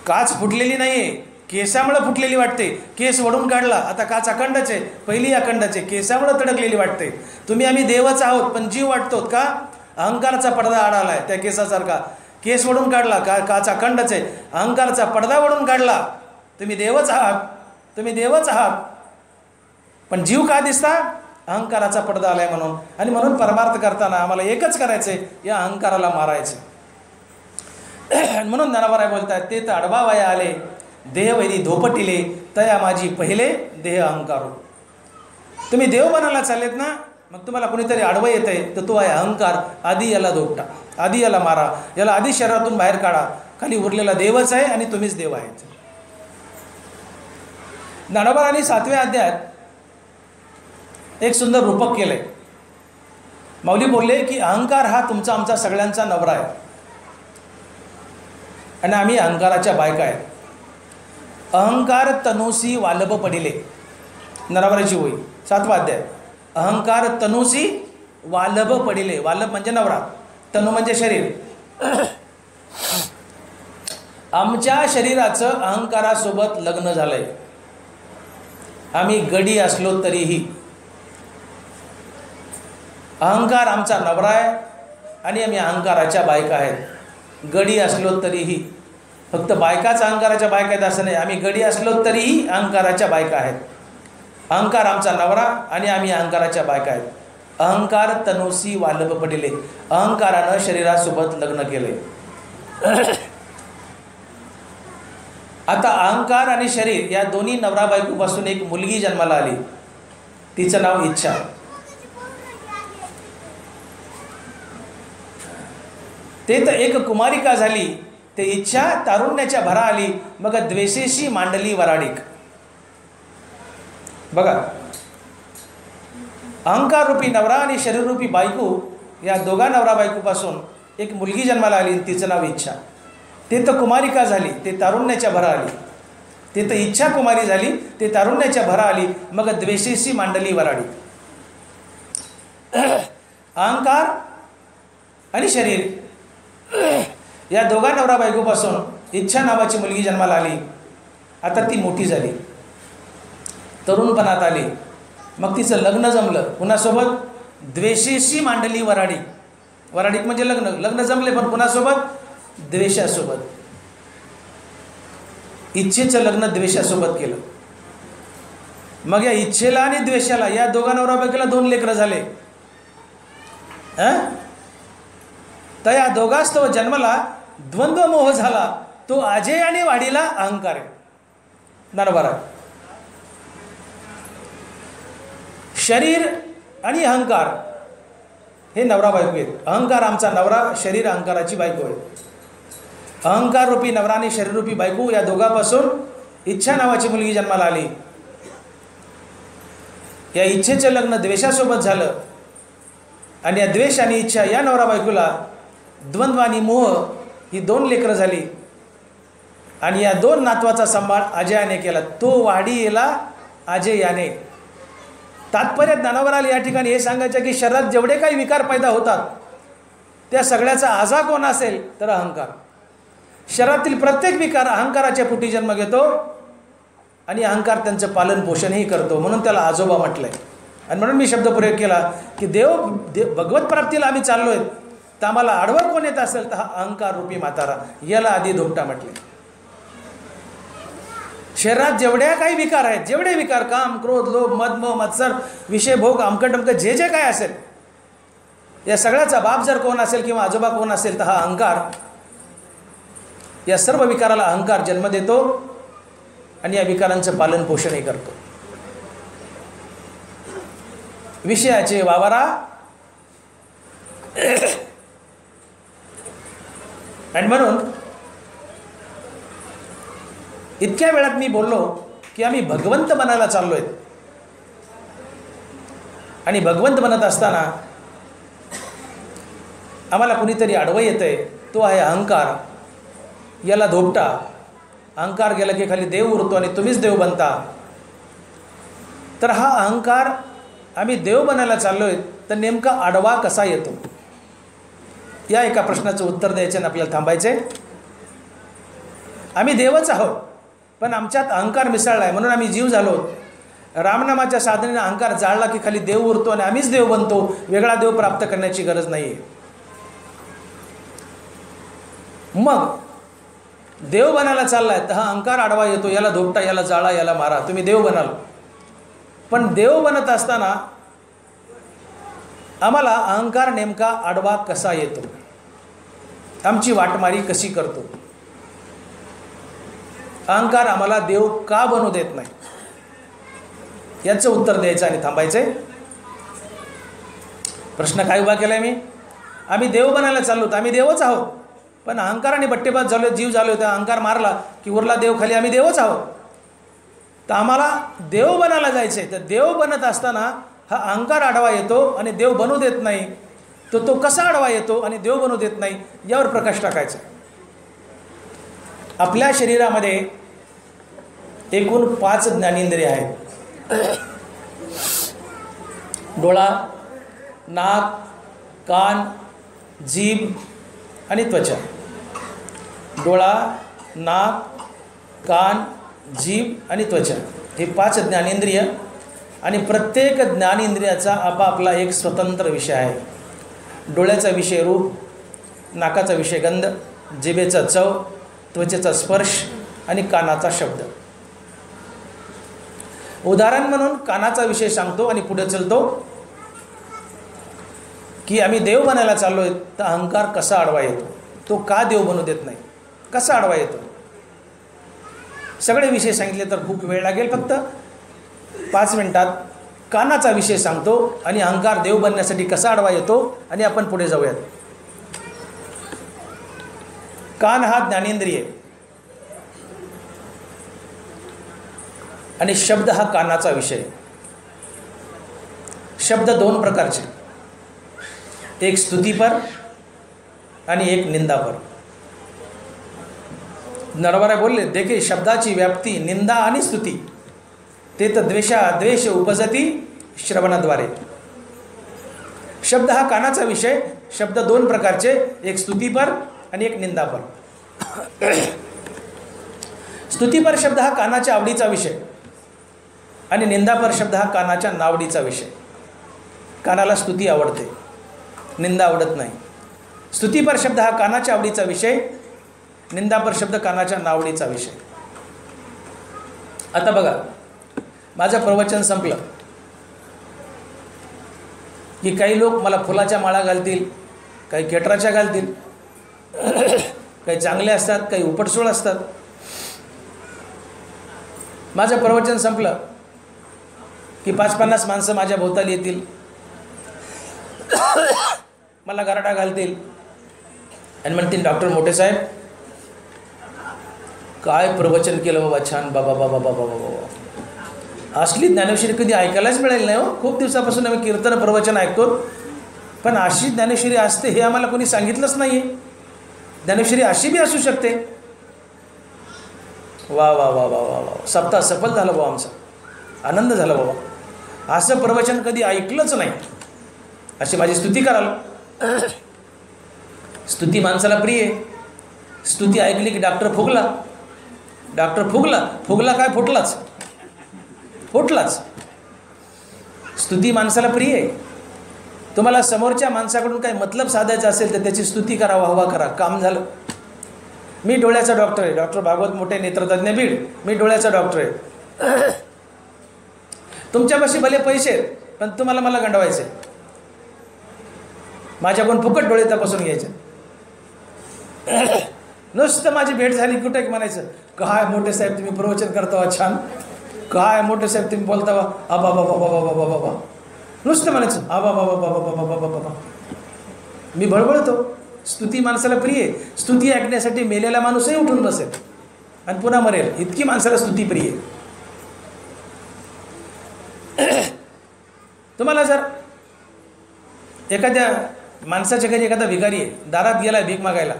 काच फुटलेली नाही आहे, केसामुळे फुटलेली वाटते. केस वडून काढला, आता काच अखंडच आहे, पहिली अखंडच आहे, केसामुळे तडकलेली वाटते. तुम्ही आम्ही देवच आहोत पण जीव वाटतो का? अहंकाराचा पडदा आड आलाय त्या केसासारखा. केस वडून काढला, काच अखंडच आहे, अहंकाराचा पडदा वडून काढला. तुम्ही देवच आहात, तुम्ही देवच आहात, पण जीव का दिसता? अहंकाराचा पडदा आलाय म्हणून. आणि म्हणून परमार्थ करताना आम्हाला एकच करायचंय, या अहंकाराला मारायचं. म्हणून ज्ञानोबा बोलतात, ते तर अडबावाया आले देह वैरी धोपटिले, तया माझी पहिले देह अहंकारो. तुम्ही देव बनायला चाललेत ना, मग तुम्हाला कोणीतरी आडवं येत आहे तर तो आहे अहंकार. आधी याला धोपटा, आधी याला मारा, याला आधी शरीरातून बाहेर काढा. खाली उरलेला देवच आहे आणि तुम्हीच देव आहेत. ज्ञानोबांनी 7व्या अध्यायात एक सुंदर रूपक केलंय. माऊली बोलले की अहंकार हा तुमचा आमचा सगळ्यांचा नवरा आहे आणि आम्ही अहंकाराच्या बायका आहेत. अहंकार तनुसी वालभ पडिले, नरावराची होई 7वा अध्याय. अहंकार तनुसी वालभ पडिले, वालभ म्हणजे नवरा, तनु म्हणजे शरीर. आमच्या शरीराचं अहंकारासोबत लग्न झालंय. आम्ही गडी असलो तरीही अहंकार आमचा नवरा आहे आणि आम्ही अहंकाराच्या बायका आहेत. गडी असलो तरीही, फक्त बायकाच अहंकाराच्या बायका आहेत असं नाही, आम्ही गडी असलो तरीही अहंकाराच्या बायका आहेत. अहंकार आमचा नवरा आणि आम्ही अहंकाराच्या बायका आहेत. अहंकार तनुसी वालभ पडिले, अहंकारानं शरीरासोबत लग्न केले. आता अहंकार आणि शरीर या दोन्ही नवरा बायकोपासून एक मुलगी जन्माला आली, तिचं नाव इच्छा. ते तर एक कुमारिका झाली, ते इच्छा तारुण्याच्या भरा आली, मग द्वेषेशी मांडली वराडिक. बघा, अहंकार रूपी नवरा आणि शरीर रूपी बायको या दोघा नवरा बायकोपासून एक मुलगी जन्माला आली, तिचं नाव इच्छा. ते तर कुमारिका झाली, ते तारुण्याच्या भरा आली. ते तर इच्छा कुमारी झाली, ते तारुण्याच्या भरा आली, मग द्वेषेशी मांडली वराडी. अहंकार आणि शरीर या दोघा नवरा बायकोपासून इच्छा नावाची मुलगी जन्माला आली. आता ती मोठी झाली, तरुणपणात आली, मग तिचं लग्न जमलं कुणासोबत? द्वेषेशी मांडली वराडी. वराडीक म्हणजे लग्न, लग्न जमले पण कुणासोबत? द्वेषासोबत. इच्छेचं लग्न द्वेषासोबत केलं. मग या इच्छेला आणि द्वेषाला या दोघा नवरा बायकोला 2 लेकरं झाले. तर या दोघास्तव जन्मला द्वंद्व मोह झाला, तो अजय आणि वाढीला अहंकार आहे. बरोबर. शरीर आणि अहंकार हे नवरा बायको आहेत. अहंकार आमचा नवरा, शरीर अहंकाराची बायको आहे. अहंकार रूपी नवरा आणि शरीर रूपी बायको या दोघांपासून इच्छा नावाची मुलगी जन्माला आली. या इच्छेचं लग्न द्वेषासोबत झालं आणि या द्वेष आणि इच्छा या नवरा बायकोला द्वंद्व आणि मोह ही 2 लेकरं झाली. आणि या 2 नातवाचा सांभाळ अजयाने केला. तो वाढी येला अजय याने. तात्पर्य ज्ञानोबा या ठिकाणी हे सांगायचं की शरीरात जेवढे काही विकार पैदा होतात त्या सगळ्याचा आजा कोण असेल तर अहंकार. शरीरातील प्रत्येक विकार अहंकाराच्या पोटी जन्म घेतो आणि अहंकार त्यांचं पालन पोषणही करतो, म्हणून त्याला आजोबा म्हटलंय. आणि म्हणून मी शब्दप्रयोग केला की भगवत प्राप्तीला आम्ही चाललो आहेत, तर आम्हाला आडवं कोण येत असेल तर हा अहंकार रूपी म्हातारा, याला आधी धोपटा म्हटले. शरीरात जेवढ्या काही विकार आहेत, जेवढे विकार, काम, क्रोध, लोभ, मद, मोह, मत्सर, विषय, भोग, अमकट टमकट जे जे काय असेल, या सगळ्याचा बाप जर कोण असेल किंवा आजोबा कोण असेल तर हा अहंकार, या सर्व विकाराला अहंकार जन्म देतो आणि या विकारांचं पालन पोषणही करतो. विषयाचे वावरा आणि म्हणून इतक्या वेळात मी बोललो की आम्ही भगवंत बनायला चाललोय. आणि भगवंत बनत असताना आम्हाला कुणीतरी आडवं येतंय, तो आहे अहंकार, याला धोपटा. अहंकार गेला की खाली देव उरतो आणि तुम्हीच देव बनता. तर हा अहंकार आम्ही देव बनायला चाललोय, तर नेमका आडवा कसा येतो, या एका प्रश्नाचं उत्तर द्यायचं आणि आपल्याला थांबायचे. आम्ही देवच आहोत, पण आमच्यात अहंकार मिसळला आहे म्हणून आम्ही जीव झालो. रामनामाच्या साधनेने अहंकार जाळला की खाली देव उरतो आणि आम्हीच देव बनतो. वेगळा देव प्राप्त करण्याची गरज नाही आहे. मग देव बनायला चाललाय तर हा अहंकार आडवा येतो, याला धोपटा, याला जाळा, याला मारा, तुम्ही देव बनाल. पण देव बनत असताना आम्हाला अहंकार नेमका आडवा कसा येतो, आमची वाटमारी कशी करतो, अहंकार आम्हाला देव का बनू देत नाही, याचं उत्तर द्यायचं आणि थांबायचंय. प्रश्न काय उभा केलाय मी? आम्ही देव बनायला चाललो तर आम्ही देवच आहोत, पण अहंकाराने बट्टेबाज झालो, जीव झालो, त्या अहंकार मारला की उरला देव खाली, आम्ही देवच आहोत. तर आम्हाला देव बनायला जायचं आहे. तर देव बनत असताना हा अहंकार आडवा येतो आणि देव बनू देत नाही. तर तो कसा आडवा येतो आणि देव बनू देत नाही, यावर प्रकाश टाकायचा. आपल्या शरीरामध्ये एकूण 5 ज्ञानेंद्रिय आहेत. डोळा, नाक, कान, जीभ आणि त्वचा. डोळा, नाक, कान, जीभ आणि त्वचा हे 5 ज्ञानेंद्रिय. आणि प्रत्येक ज्ञानेंद्रियाचा आपापला एक स्वतंत्र विषय आहे. डोळ्याचा विषय रूप, नाकाचा विषय गंध, जिभेचा चव, त्वचेचा स्पर्श आणि कानाचा शब्द. उदाहरण म्हणून कानाचा विषय सांगतो आणि पुढे चलतो की आम्ही देव बनायला चाललो आहे तर अहंकार कसा आडवा येतो, तो का देव बनू देत नाही, कसा आडवा येतो. सगळे विषय सांगितले तर खूप वेळ लागेल. फक्त 5 मिनिटात कानाचा विषय सांगतो आणि अहंकार देव बनण्यासाठी कसा आडवा येतो आणि आपण पुढे जाऊयात. कान हा ज्ञानेंद्रिय आणि शब्द हा कानाचा विषय. शब्द 2 प्रकारचे, एक स्तुतीपर आणि एक निंदापर. नरवरा बोलले, देखे शब्दाची व्याप्ती निंदा आणि स्तुती, ते तर द्वेष उपजती श्रवणाद्वारे. शब्द हा कानाचा विषय. शब्द 2 प्रकारचे, एक स्तुतीपर आणि एक निंदापर. स्तुतीपर शब्द हा कानाच्या आवडीचा विषय आणि निंदापर शब्द हा कानाच्या नावडीचा विषय. कानाला स्तुती आवडते, निंदा आवडत नाही. स्तुतीपर शब्द हा कानाच्या आवडीचा विषय, निंदापर शब्द कानाच्या नावडीचा विषय. आता बघा, माझं प्रवचन संपलं की काही लोक मला फुलाच्या माळा घालतील, काही केटराच्या घालतील, काही चांगले असतात, काही उपटसोळ असतात. माझं प्रवचन संपलं की 5-50 माणसं माझ्या भोवताली येतील, मला गराडा घालतील आणि म्हणतील, डॉक्टर मोठे साहेब काय प्रवचन केलं बाबा, छान बाबा बाबा बाबा बाबा. असली ज्ञानेश्वरी कधी ऐकायलाच मिळेल नाही हो. खूप दिवसापासून आम्ही कीर्तन प्रवचन ऐकतो, पण अशी ज्ञानेश्वरी असते हे आम्हाला कोणी सांगितलंच नाही आहे. ज्ञानेश्वरी अशी बी असू शकते. वा वा वा वा वा वा, सप्ताह सफल झाला बाबा, आमचा आनंद झाला बाबा. असं प्रवचन कधी ऐकलंच नाही, अशी माझी स्तुती कराल. स्तुती माणसाला प्रिय आहे. स्तुती ऐकली की डॉक्टर फुगला, डॉक्टर फुगला, फुगला काय, फुटलाच, फुटलाच. स्तुती माणसाला प्रिय आहे. तुम्हाला समोरच्या माणसाकडून काही मतलब साधायचा असेल तर त्याची स्तुती करा, वाहवा करा, काम झालं. मी डोळ्याचा डॉक्टर आहे, डॉक्टर भागवत मोठे नेत्रतज्ञ बीड, मी डोळ्याचा डॉक्टर आहे. तुमच्यापाशी भले पैसे आहेत पण तुम्हाला मला गंडवायचे, माझ्याकडून फुकट डोळे तपासून घ्यायचे. नुसतं माझी भेट झाली कुठे म्हणायचं, काय मोठे साहेब तुम्ही प्रवचन करता वा, छान, काय मोठे साहेब तुम्ही बोलता वा, आबा बाबा बाबा बाबा बाबा, नुसतं म्हणायचं आबा बाबा बाबा बाबा बाबा बाबा. मी बळबळतो. स्तुती माणसाला प्रिय आहे. स्तुती ऐकण्यासाठी मेलेला माणूसही उठून बसेल आणि पुन्हा मरेल, इतकी माणसाला स्तुती प्रिय आहे. तुम्हाला जर एखाद्या माणसाच्या घरी एखादा भिकारी आहे, दारात गेला भीक मागायला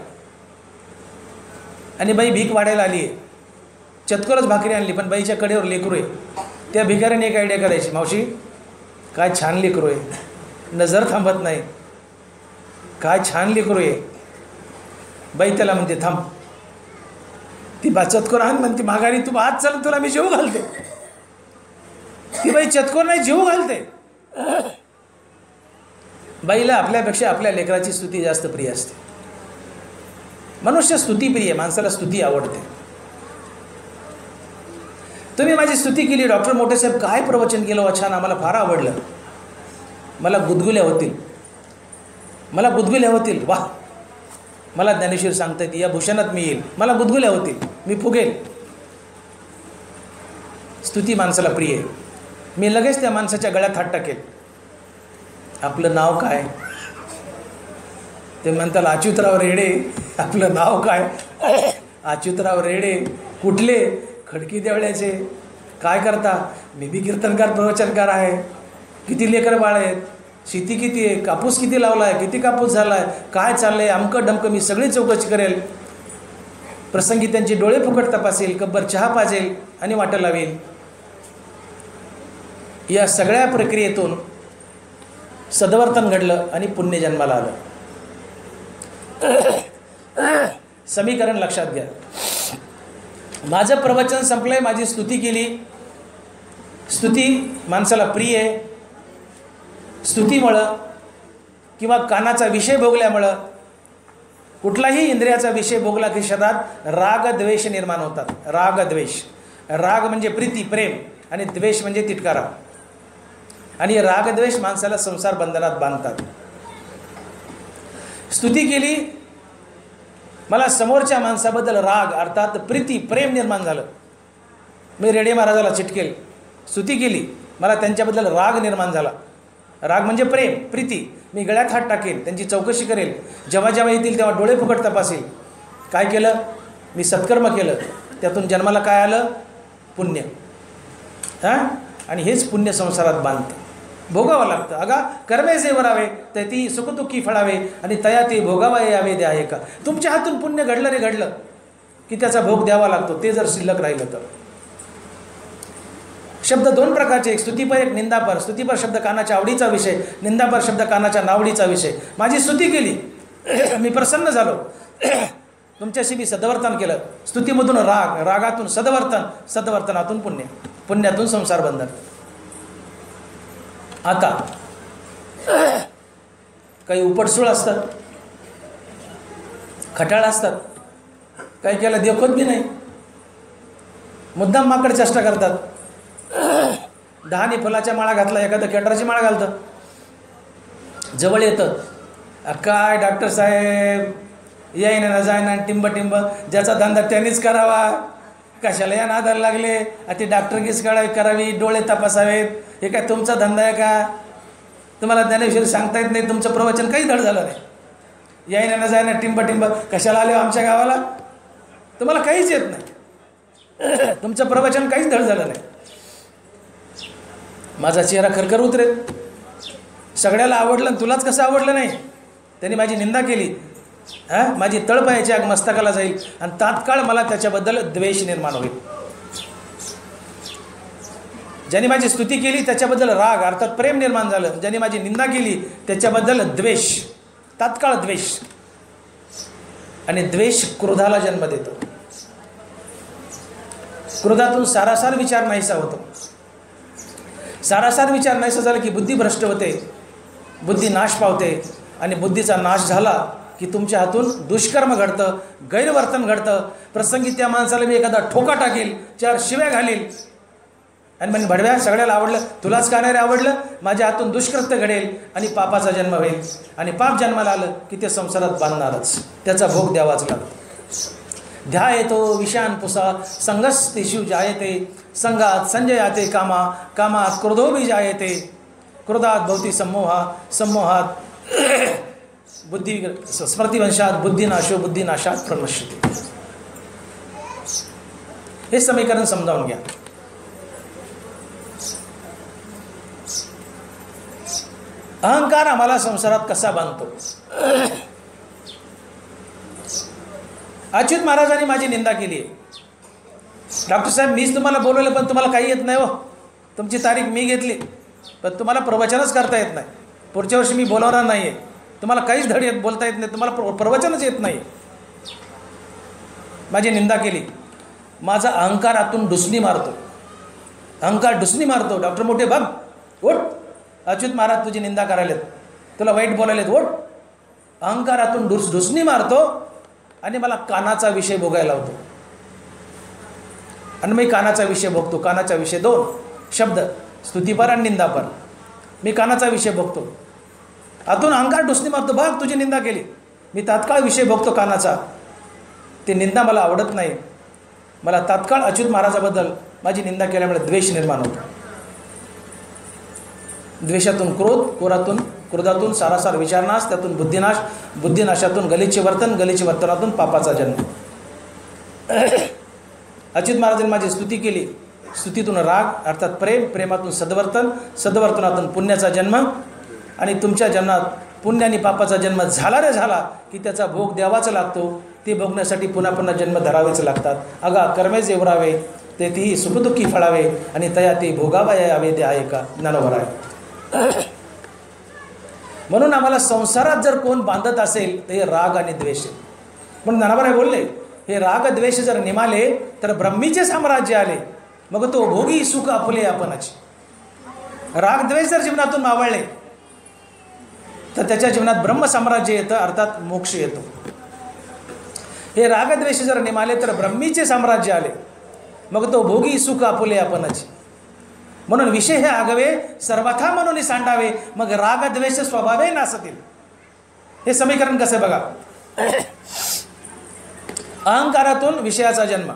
आणि बाई भीक वाढायला आली आहे, चतकोरच भाकरी आणली पण बाईच्या कडेवर लेकरू आहे. त्या भिकाऱ्याने एक आयडिया करायची, मावशी काय छान लेकरू आहे, नजर थांबत नाही, काय छान लेकरू आहे. बाई त्याला म्हणते थांब, ती चतकोर आण म्हणते माघारी, तू आज चल तुला मी जेव घालते. ती बाई चतकोर नाही जेव घालते. बाईला आपल्यापेक्षा आपल्या लेकराची स्तुती जास्त प्रिय असते. मनुष्य स्तुतीप्रिय, माणसाला स्तुती आवडते. तुम्ही माझी स्तुती केली, डॉक्टर मोठे साहेब काय प्रवचन केलं वा, छान, आम्हाला फार आवडलं, मला गुदगुल्या होतील, मला गुदगुल्या होतील, वाह, मला ज्ञानेश्वर सांगता येते, या भूषणात मी येईल, मला गुदगुल्या होतील, मी फुगेल. स्तुती माणसाला प्रिय आहे. मी लगेच त्या माणसाच्या गळ्यात हात टाकेल. आपलं नाव काय? ते म्हणतात अच्युतराव रेडे. आपलं नाव काय? अच्युतराव रेडे. कुठले? खडकी देवळ्याचे. काय करता? मी बी कीर्तनकार प्रवचनकार आहे. किती लेकर बाळ आहेत, शेती किती आहे, कापूस किती लावला आहे, किती कापूस झाला आहे, काय चाललं आहे, अमकं डमकं मी सगळी चौकशी करेल. प्रसंगी त्यांचे डोळे फुकट तपासेल, कब्बर चहा पाजेल आणि वाटं लावेल. या सगळ्या प्रक्रियेतून सद्वर्तन घडलं आणि पुण्य जन्माला आलं. समीकरण लक्षात घ्या. माझं प्रवचन संपलंय, माझी स्तुती केली. स्तुती माणसाला प्रिय आहे. स्तुतीमुळं किंवा कानाचा विषय भोगल्यामुळं, कुठलाही इंद्रियाचा विषय भोगला की शरीरात राग द्वेष निर्माण होतात. राग द्वेष. राग म्हणजे प्रीती प्रेम आणि द्वेष म्हणजे तिटकारा. आणि रागद्वेष माणसाला संसार बंधनात बांधतात. स्तुती केली, मला समोरच्या माणसाबद्दल राग अर्थात प्रीती प्रेम निर्माण झालं. मी रेडे महाराजाला चिटकेल. स्तुती केली, मला त्यांच्याबद्दल राग निर्माण झाला. राग म्हणजे प्रेम प्रीती. मी गळ्यात हात टाकेल, त्यांची चौकशी करेल. जेव्हा जेव्हा येतील तेव्हा डोळे फुकट तपासेल. काय केलं? मी सत्कर्म केलं, त्यातून जन्माला काय आलं? पुण्य. हां, आणि हेच पुण्य संसारात बांधतं, भोगावं लागतं. अगा कर्मे जे वरावे तर ती सुखदुःखी फळावे आणि तया ते भोगावा यावे द्या आहे का. तुमच्या हातून पुण्य घडलं रे घडलं की त्याचा भोग द्यावा लागतो, ते जर शिल्लक राहिलं तर. शब्द दोन प्रकारचे, एक स्तुतीपर एक निंदापर. स्तुतीपर शब्द कानाच्या आवडीचा विषय, निंदापर शब्द कानाच्या नावडीचा विषय. माझी स्तुती केली, मी प्रसन्न झालो, तुमच्याशी मी सद्वर्तन केलं. स्तुतीमधून राग, रागातून सद्वर्तन, सद्वर्तनातून पुण्य, पुण्यातून संसार बंधन. आता काही उपटसूळ असतात, खटाळ असतात, काही केलं देखत बी नाही, मुद्दाम माकड चेष्टा करतात. 10 फुलाच्या माळा घातला, एखादं केटराची माळा घालतं, जवळ येतं, काय डॉक्टर साहेब यायना ना जायना टिंब टिंब, ज्याचा धंदा त्यांनीच करावा, कशाला या नादाला लागले. ती डॉक्टरकीच करावी, डोळे तपासावेत, हे काय तुमचा धंदा आहे का? तुम्हाला ज्ञानेश्वर सांगता येत नाही, तुमचं प्रवचन काही धड झालं नाही. यायना ना जायना टिंब टिंब, कशाला आले आमच्या गावाला? तुम्हाला काहीच येत नाही, तुमचं प्रवचन काहीच धड झालं नाही. माझा चेहरा खरखर उतरेल. सगळ्याला आवडलं, तुलाच कसं आवडलं नाही? त्यांनी माझी निंदा केली, हां, माझी तळपायाची आग मस्तकाला जाईल आणि तात्काळ मला त्याच्याबद्दल द्वेष निर्माण होईल. ज्यांनी माझी स्तुती केली त्याच्याबद्दल राग अर्थात प्रेम निर्माण झालं. ज्यांनी माझी निंदा केली त्याच्याबद्दल द्वेष, तात्काळ द्वेष. आणि द्वेष क्रोधाला जन्म देतो. क्रोधातून सारासार विचार नाहीसा होतो. सारासार विचार नाहीसा झाला की बुद्धी भ्रष्ट होते बुद्धी नाश पावते आणि बुद्धीचा नाश झाला की तुमच्या हातून दुष्कर्म घडतं, गैरवर्तन घडतं. प्रसंगी त्या माणसाला मी एखादा ठोका टाकील, 4 शिव्या घालील आणि म्हणजे भडव्या सगळ्याला आवडलं, तुलाच का नाही रे आवडलं, माझ्या हातून दुष्कृत्य घडेल आणि पापाचा जन्म होईल. आणि पाप जन्माला आलं की ते संसारात बांधणारच, त्याचा भोग द्यावाच लागतो. ध्यायेतो विषयान पुसा संगस्ते शिव जायते, संगात संजयाते कामा, कामात क्रोधोबी जायते, क्रोधात भवती सम्मोहा, सम्मोहात बुद्धी स्मृतिवंशात बुद्धिनाशो, बुद्धिनाशात प्रणश्यते. हे समीकरण समजावून घ्या. अहंकार आम्हाला संसारात कसा बांधतो. अच्युत महाराजांनी माझी निंदा केली आहे. डॉक्टर साहेब मीच तुम्हाला बोलवलं पण तुम्हाला काही येत नाही हो, तुमची तारीख मी घेतली पण तुम्हाला प्रवचनच करता येत नाही, पुढच्या वर्षी मी बोलवणार नाही आहे, तुम्हाला काहीच धड येत बोलता येत नाही, तुम्हाला प्रवचनच येत नाही. माझी निंदा केली. माझा अहंकार आतून डुसणी मारतो, अहंकार डुसणी मारतो. डॉक्टर मोठे बघ उठ, अच्युत महाराज तुझी निंदा करायलेत, तुला वाईट बोलायलेत, उठ. अहंकारातून डुसणी मारतो आणि मला कानाचा विषय भोगायला होतो. आणि मी कानाचा विषय भोगतो. कानाचा विषय 2 शब्द, स्तुतीपर आणि निंदापर. मी कानाचा विषय भोगतो. आतून अहंकार डुसणी मारतो, बघ तुझी निंदा केली. मी तात्काळ विषय भोगतो कानाचा. ते निंदा मला आवडत नाही. मला तात्काळ अच्युत महाराजाबद्दल माझी निंदा केल्यामुळे द्वेष निर्माण होतो. द्वेषातून क्रोध, क्रोधातून सारासार विचारनाश, त्यातून बुद्धिनाश, बुद्धिनाशातून गलिच्छ वर्तन, गलिच्छ वर्तनातून पापाचा जन्म. अच्युत महाराजांनी माझी स्तुती केली. स्तुतीतून राग अर्थात प्रेम, प्रेमातून सद्वर्तन, सद्वर्तनातून पुण्याचा जन्म. आणि तुमच्या जन्मात पुण्य आणि पापाचा जन्म झाला रे झाला की त्याचा भोग द्यावाच लागतो. ते भोगण्यासाठी पुन्हा पुन्हा जन्म धरावेच लागतात. अगा कर्मे जेवरावे ते तीही सुखदुःखी फळावे आणि तया ते भोगावया यावे ते आहे का ज्ञानोबर आहे. म्हणून आम्हाला संसारात जर कोण बांधत असेल तर हे राग आणि द्वेष आहे. म्हणून ज्ञानोबराय बोलले हे राग द्वेष जर निमाले तर ब्रह्मीचे साम्राज्य आले, मग तो भोगी सुख आपले आपणाचे. राग द्वेष जर जीवनातून मावळले तर त्याच्या जीवनात ब्रह्मसाम्राज्य येतं, अर्थात मोक्ष येतो. हे रागद्वेष जर निमाले तर ब्रह्मीचे साम्राज्य आले, मग तो भोगी सुख आपुले आपणाचे. म्हणून विषय हे आगवे सर्वथा म्हणून सांडावे, मग रागद्वेष स्वभावे नासतील. हे समीकरण कसे बघा. अहंकारातून विषयाचा जन्म.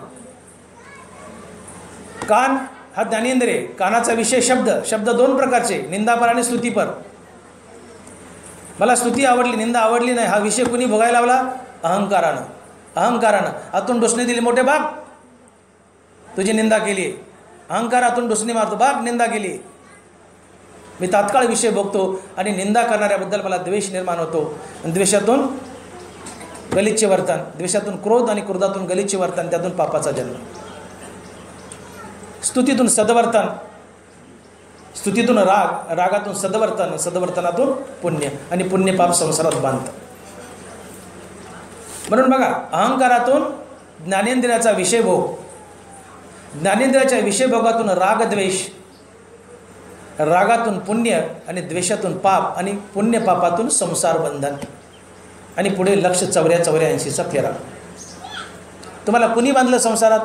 कान हा ज्ञानेंद्रिय, कानाचा विषय शब्द. शब्द 2 प्रकारचे, निंदापर आणि स्तुतीपर. मला स्तुती आवडली, निंदा आवडली नाही, हा विषय कुणी भोगायला लावला? अहंकारानं. अहंकारानं आतून डुसणी दिली, मोठे बाग तुझी निंदा केली. अहंकारातून डुसणी मारतो, बाग निंदा केली. मी तात्काळ विषय भोगतो आणि निंदा करणाऱ्याबद्दल मला द्वेष निर्माण होतो. आणि द्वेषातून गलिच्छ वर्तन, द्वेषातून क्रोध आणि क्रोधातून गलिच्छ वर्तन, त्यातून पापाचा जन्म. स्तुतीतून सद्वर्तन, स्तुतीतून राग, रागातून सद्वर्तन, सद्वर्तनातून पुण्य आणि पुण्य पाप संसारात बांधतं. म्हणून बघा अहंकारातून ज्ञानेंद्रियाचा विषयभोग, ज्ञानेंद्रियाच्या विषयभोगातून रागद्वेष, रागातून पुण्य आणि द्वेषातून पाप आणि पुण्य पापातून संसार बंधन. आणि पुढे लक्ष 84-84चा फेरा. तुम्हाला कुणी बांधलं संसारात?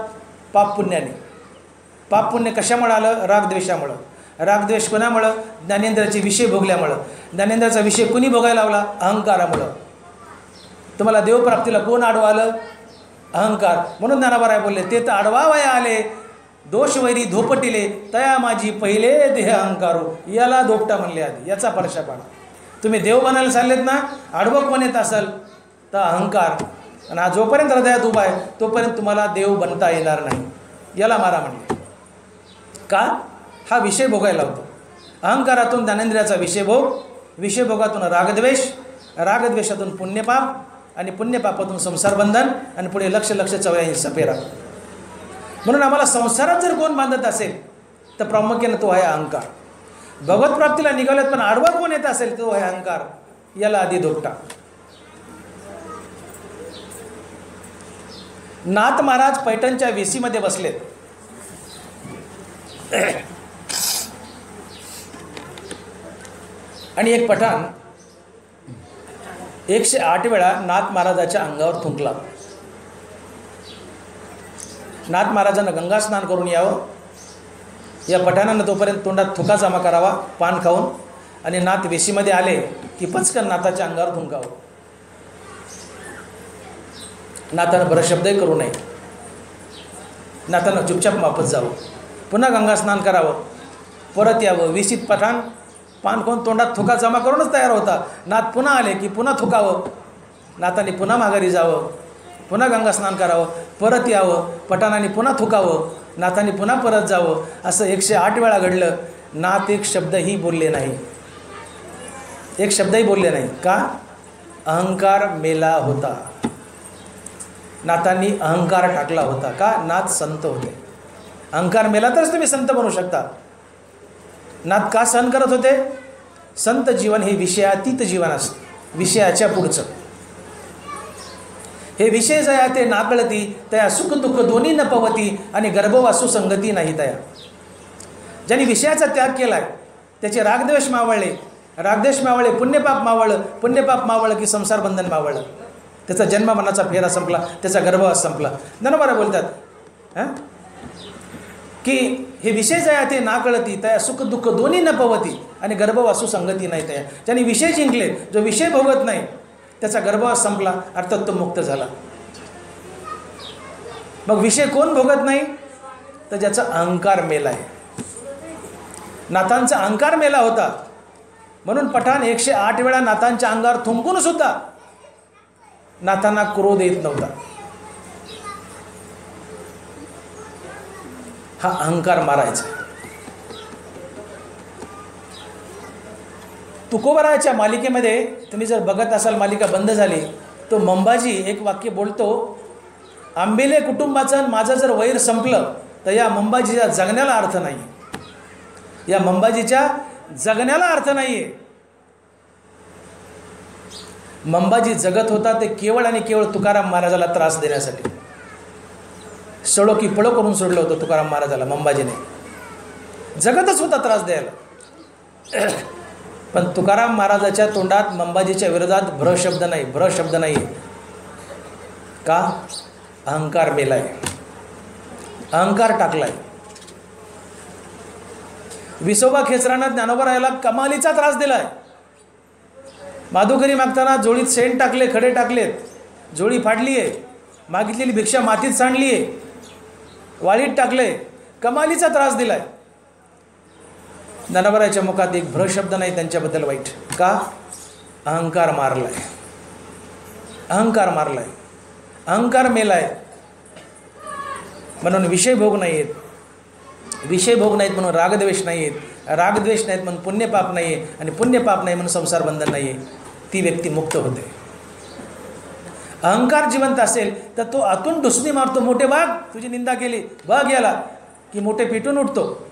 पाप पुण्याने. पाप पुण्य कशामुळे आलं? रागद्वेषामुळं. रागद्वेष कोणामुळं? ज्ञानेंद्रियाचे विषय भोगल्यामुळं. ज्ञानेंद्रियाचा विषय कुणी भोगायला लावला? अहंकारामुळं. तुम्हाला देवप्राप्तीला कोण आडवा आलं? अहंकार. म्हणून ज्ञानोबराय बोलले ते तर आडवावया आले, दोष वैरी धोपटिले, तया माझी पहिले देह अहंकारू. याला धोपटा म्हणले आधी, याचा परशा पाडा. तुम्ही देव बनायला चाललेत ना, आडवं पण येत असेल तर अहंकार. आणि हा जोपर्यंत हृदयात उभा आहे तोपर्यंत तुम्हाला देव बनता येणार नाही. याला मारा म्हणले. का? हा विषय भोगायला होतो. अहंकारातून ज्ञानेंद्रियाचा विषयभोग, विषयभोगातून रागद्वेष, रागद्वेषातून पुण्यपाप आणि पुण्यपापातून संसार बंधन आणि पुढे लक्ष 84चा फेरा. म्हणून आम्हाला संसारात जर कोण बांधत असेल तर प्रामुख्याने तो आहे अहंकार. भगवत प्राप्तीला निघालेत पण आडवा कोण येत असेल तो आहे अहंकार. याला आधी धोपटा. नाथ महाराज पैठणच्या वेसीमध्ये बसलेत. आणि एक पठाण 108 वेळा नाथ महाराजाच्या अंगावर थुंकला. नाथ महाराजांना गंगा स्नान करून यावं, या पठाणानं तोपर्यंत तोंडात थुका जमा करावा पान खाऊन, आणि नाथ वेशीमध्ये आले की पचकन नाथाच्या अंगावर थुंकावं. नाथानं बरं शब्दही करू नये. नाथानं चुपचाप वापस जावं, पुन्हा गंगा स्नान करावं, परत यावं. वेशीत पठाण पान खाऊन तोंडात थुका जमा करूनच तयार होता. नाथ पुन्हा आले की पुन्हा थुकावं. नाथाने पुन्हा माघारी जावं, पुन्हा गंगा स्नान करावं, परत यावं. पठाणाने पुन्हा थुकावं, नाथाने पुन्हा परत जावं. असं 108 वेळा घडलं. नाथ एक शब्दही बोलले नाही, एक शब्दही बोलले नाही. का? अहंकार मेला होता. नाथांनी अहंकार टाकला होता. का? नाथ संत होते. अहंकार मेला तरच तुम्ही संत बनू शकता. नाथ का सहन करत होते? संत जीवन हे विषयातीत जीवन असतं, विषयाच्या पुढचं. हे विषय जया ते नाकळती, तया सुख दुःख दोन्ही न पवती, आणि गर्भवासू संगती नाही तया. ज्यांनी विषयाचा त्याग केलाय त्याचे रागद्वेष मावळले, रागद्वेष मावळे पुण्यपाप मावळलं, पुण्यपाप मावळलं की संसार बंधन मावळलं. त्याचा जन्म मनाचा फेरा संपला, त्याचा गर्भवास संपला. बरोबर बोलतात की हे विषय जया ते नाकळती, तया सुख दुःख दोन्ही न पवती, आणि गर्भवासू संगती नाही तया. ज्यांनी विषय जिंकले, जो विषय भोगत नाही त्याचा गर्भवास संपला, अर्थात तो मुक्त झाला. मग विषय कोण भोगत नाही? तर ज्याचा अहंकार मेला आहे. नाथांचा अहंकार मेला होता, म्हणून पठाण 108 वेळा नाथांच्या अंगावर थुंकून सुद्धा नाथांना क्रोध येत नव्हता. हा अहंकार मारायचा. तुकोबराच्या मालिकेमध्ये तुम्ही जर बघत असाल, मालिका बंद झाली, तो मंबाजी एक वाक्य बोलतो, आंबेले कुटुंबाचं माझं जर वैर संपलं तर या मंबाजीच्या जगण्याला अर्थ नाही. या मंबाजीच्या जगण्याला अर्थ नाही आहे. मंबाजी जगत होता ते केवळ आणि केवळ तुकाराम महाराजाला त्रास देण्यासाठी. सडो की पळो करून सोडलं होतं तुकाराम महाराजाला मंबाजीने. जगतच होता त्रास द्यायला. पण तुकाराम महाराजाच्या तोंडात मंबाजीच्या विरोधात भ्र शब्द नाही, भ्र शब्द नाही. का? अहंकार मेलाय, अहंकार टाकलाय. विसोबा खेचरानं ज्ञानोबरायाला कमालीचा त्रास दिलाय. माधुकरी मागताना जोळीत शेण टाकले, खडे टाकलेत, जोळी फाडली आहे, मागितलेली भिक्षा मातीत सांडली आहे, वाळीत टाकले, कमालीचा त्रास दिलाय. ज्ञानोबरायाच्या मुखात एक भ्र शब्द नाही त्यांच्याबद्दल वाईट. का? अहंकार मारलाय, अहंकार मारलाय, अहंकार मेलाय. म्हणून विषय भोग नाही आहेत, विषय भोग नाहीत म्हणून रागद्वेष नाही आहेत, रागद्वेष नाहीत म्हणून पुण्यपाप नाही आहे, आणि पुण्यपाप नाही म्हणून संसार बंधन नाही आहे. ती व्यक्ती मुक्त होते. अहंकार जिवंत असेल तर तो आतून ढुसणी मारतो. मोठे वाघ, तुझी निंदा केली, बघ याला, की मोठे पेटून उठतो.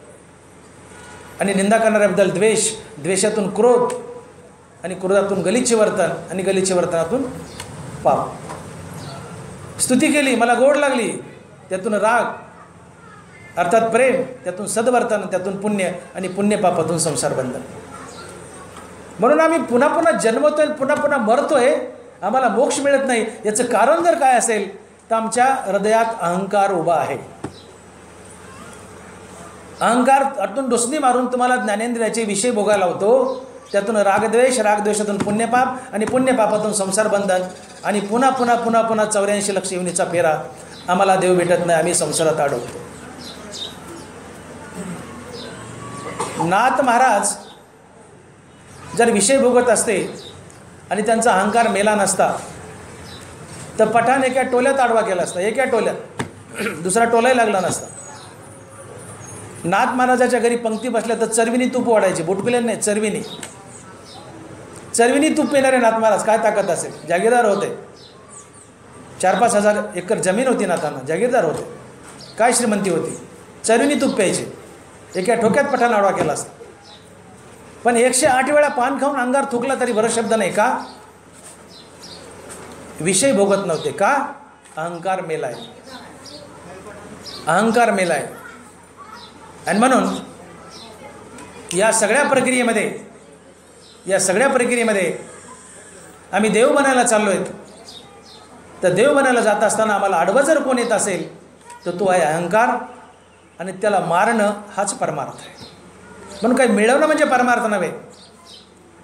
आणि निंदा करणाऱ्याबद्दल द्वेष, द्वेषातून क्रोध, आणि क्रोधातून गलिच्छ वर्तन, आणि गलिच्छ वर्तनातून पाप. स्तुती केली, मला गोड लागली, त्यातून राग अर्थात प्रेम, त्यातून सद्वर्तन, त्यातून पुण्य, आणि पुण्यपापातून संसार बंधन. म्हणून आम्ही पुन्हा पुन्हा जन्मतोय, पुन्हा पुन्हा मरतोय, आम्हाला मोक्ष मिळत नाही. याचं कारण जर काय असेल तर आमच्या हृदयात अहंकार उभा आहे. अहंकार अटून डोसणी मारून तुम्हाला ज्ञानेंद्रियाचे विषय भोगायला होतो. त्यातून रागद्वेष, रागद्वेषातून पुण्यपाप, आणि पुण्यपापातून संसार बंधन, आणि पुन्हा पुन्हा पुन्हा पुन्हा 84 लक्ष योनीचा फेरा. आम्हाला देव भेटत नाही, आम्ही संसारात अडकतो. नाथ महाराज जर विषय भोगत असते आणि त्यांचा अहंकार मेला नसता तर पठाण एका टोल्यात आडवा केला असता, एका टोल्यात, दुसरा टोलाही लागला नसता. नाथ महाराजाच्या घरी पंक्ती बसल्या तर चरविनी तूप वाढायची, बुटकुले नाही, चरविनी, चरविनी तूप पिणारे नाथ महाराज. काय ताकद असेल. जागीरदार होते, 4-5 हजार एकर जमीन होती नाथांना, जागीरदार होते. काय श्रीमंती होती. चरविनी तूप प्यायचे. एका ठोक्यात पठाण आडवा केला असता. पण 108 वेळा पान खाऊन अंगार थुकला तरी बरं शब्द नाही. का? विषय भोगत नव्हते. का? अहंकार मेलाय, अहंकार मेलाय. आणि म्हणून या सगळ्या प्रक्रियेमध्ये या सगळ्या प्रक्रियेमध्ये आम्ही देव बनायला चाललो आहेत. तर देव बनायला जात असताना आम्हाला आडवं जर कोण येत असेल तर तो आहे अहंकार, आणि त्याला मारणं हाच परमार्थ आहे. म्हणून काही मिळवणं म्हणजे परमार्थ नव्हे,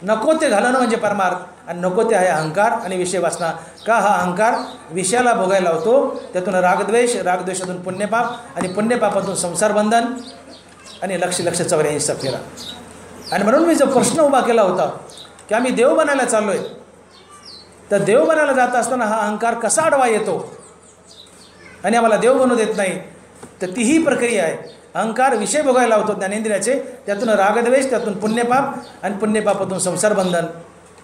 नको ते घालवणं म्हणजे परमार्थ, आणि नको ते आहे अहंकार आणि विषय वासना. का हा अहंकार विषयाला भोगायला होतो, त्यातून रागद्वेष, रागद्वेषातून पुण्यपाप, आणि पुण्यपापातून संसार बंधन, आणि लक्ष 84 फेरा. आणि म्हणून मी जो प्रश्न उभा केला होता की आम्ही देव बनायला चाललो आहे, तर देव बनायला जात असताना हा अहंकार कसा आडवा येतो आणि आम्हाला देव बनवू देत नाही, तर तीही प्रक्रिया आहे. अहंकार विषय भोगायला होतो ज्ञानेंद्रियाचे, त्यातून रागद्वेष, त्यातून पुण्यपाप, आणि पुण्यपापातून संसार बंधन,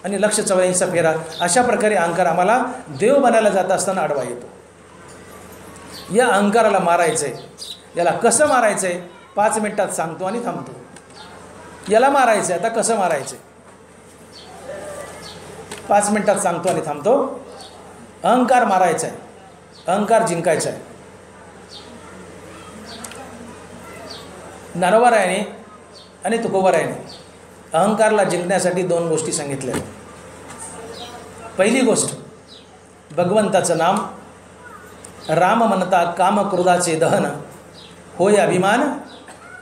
आणि लक्ष 84 फेरा. अशा प्रकारे अहंकार आम्हाला देव बनायला जात असताना आडवा येतो. या अहंकाराला मारायचं आहे. याला कसं मारायचं आहे 5 मिनिटात सांगतो आणि थांबतो. याला मारायचं आहे. आता कसं मारायचं आहे 5 मिनिटात सांगतो आणि थांबतो. अहंकार मारायचा आहे, अहंकार जिंकायचा आहे. ज्ञानोबारायाने आणि तुकोबारायाने अहंकारला जिंकण्यासाठी 2 गोष्टी सांगितल्या. पहिली गोष्ट भगवंताचं नाम. राम म्हणता काम क्रोधाचे दहन, होय अभिमान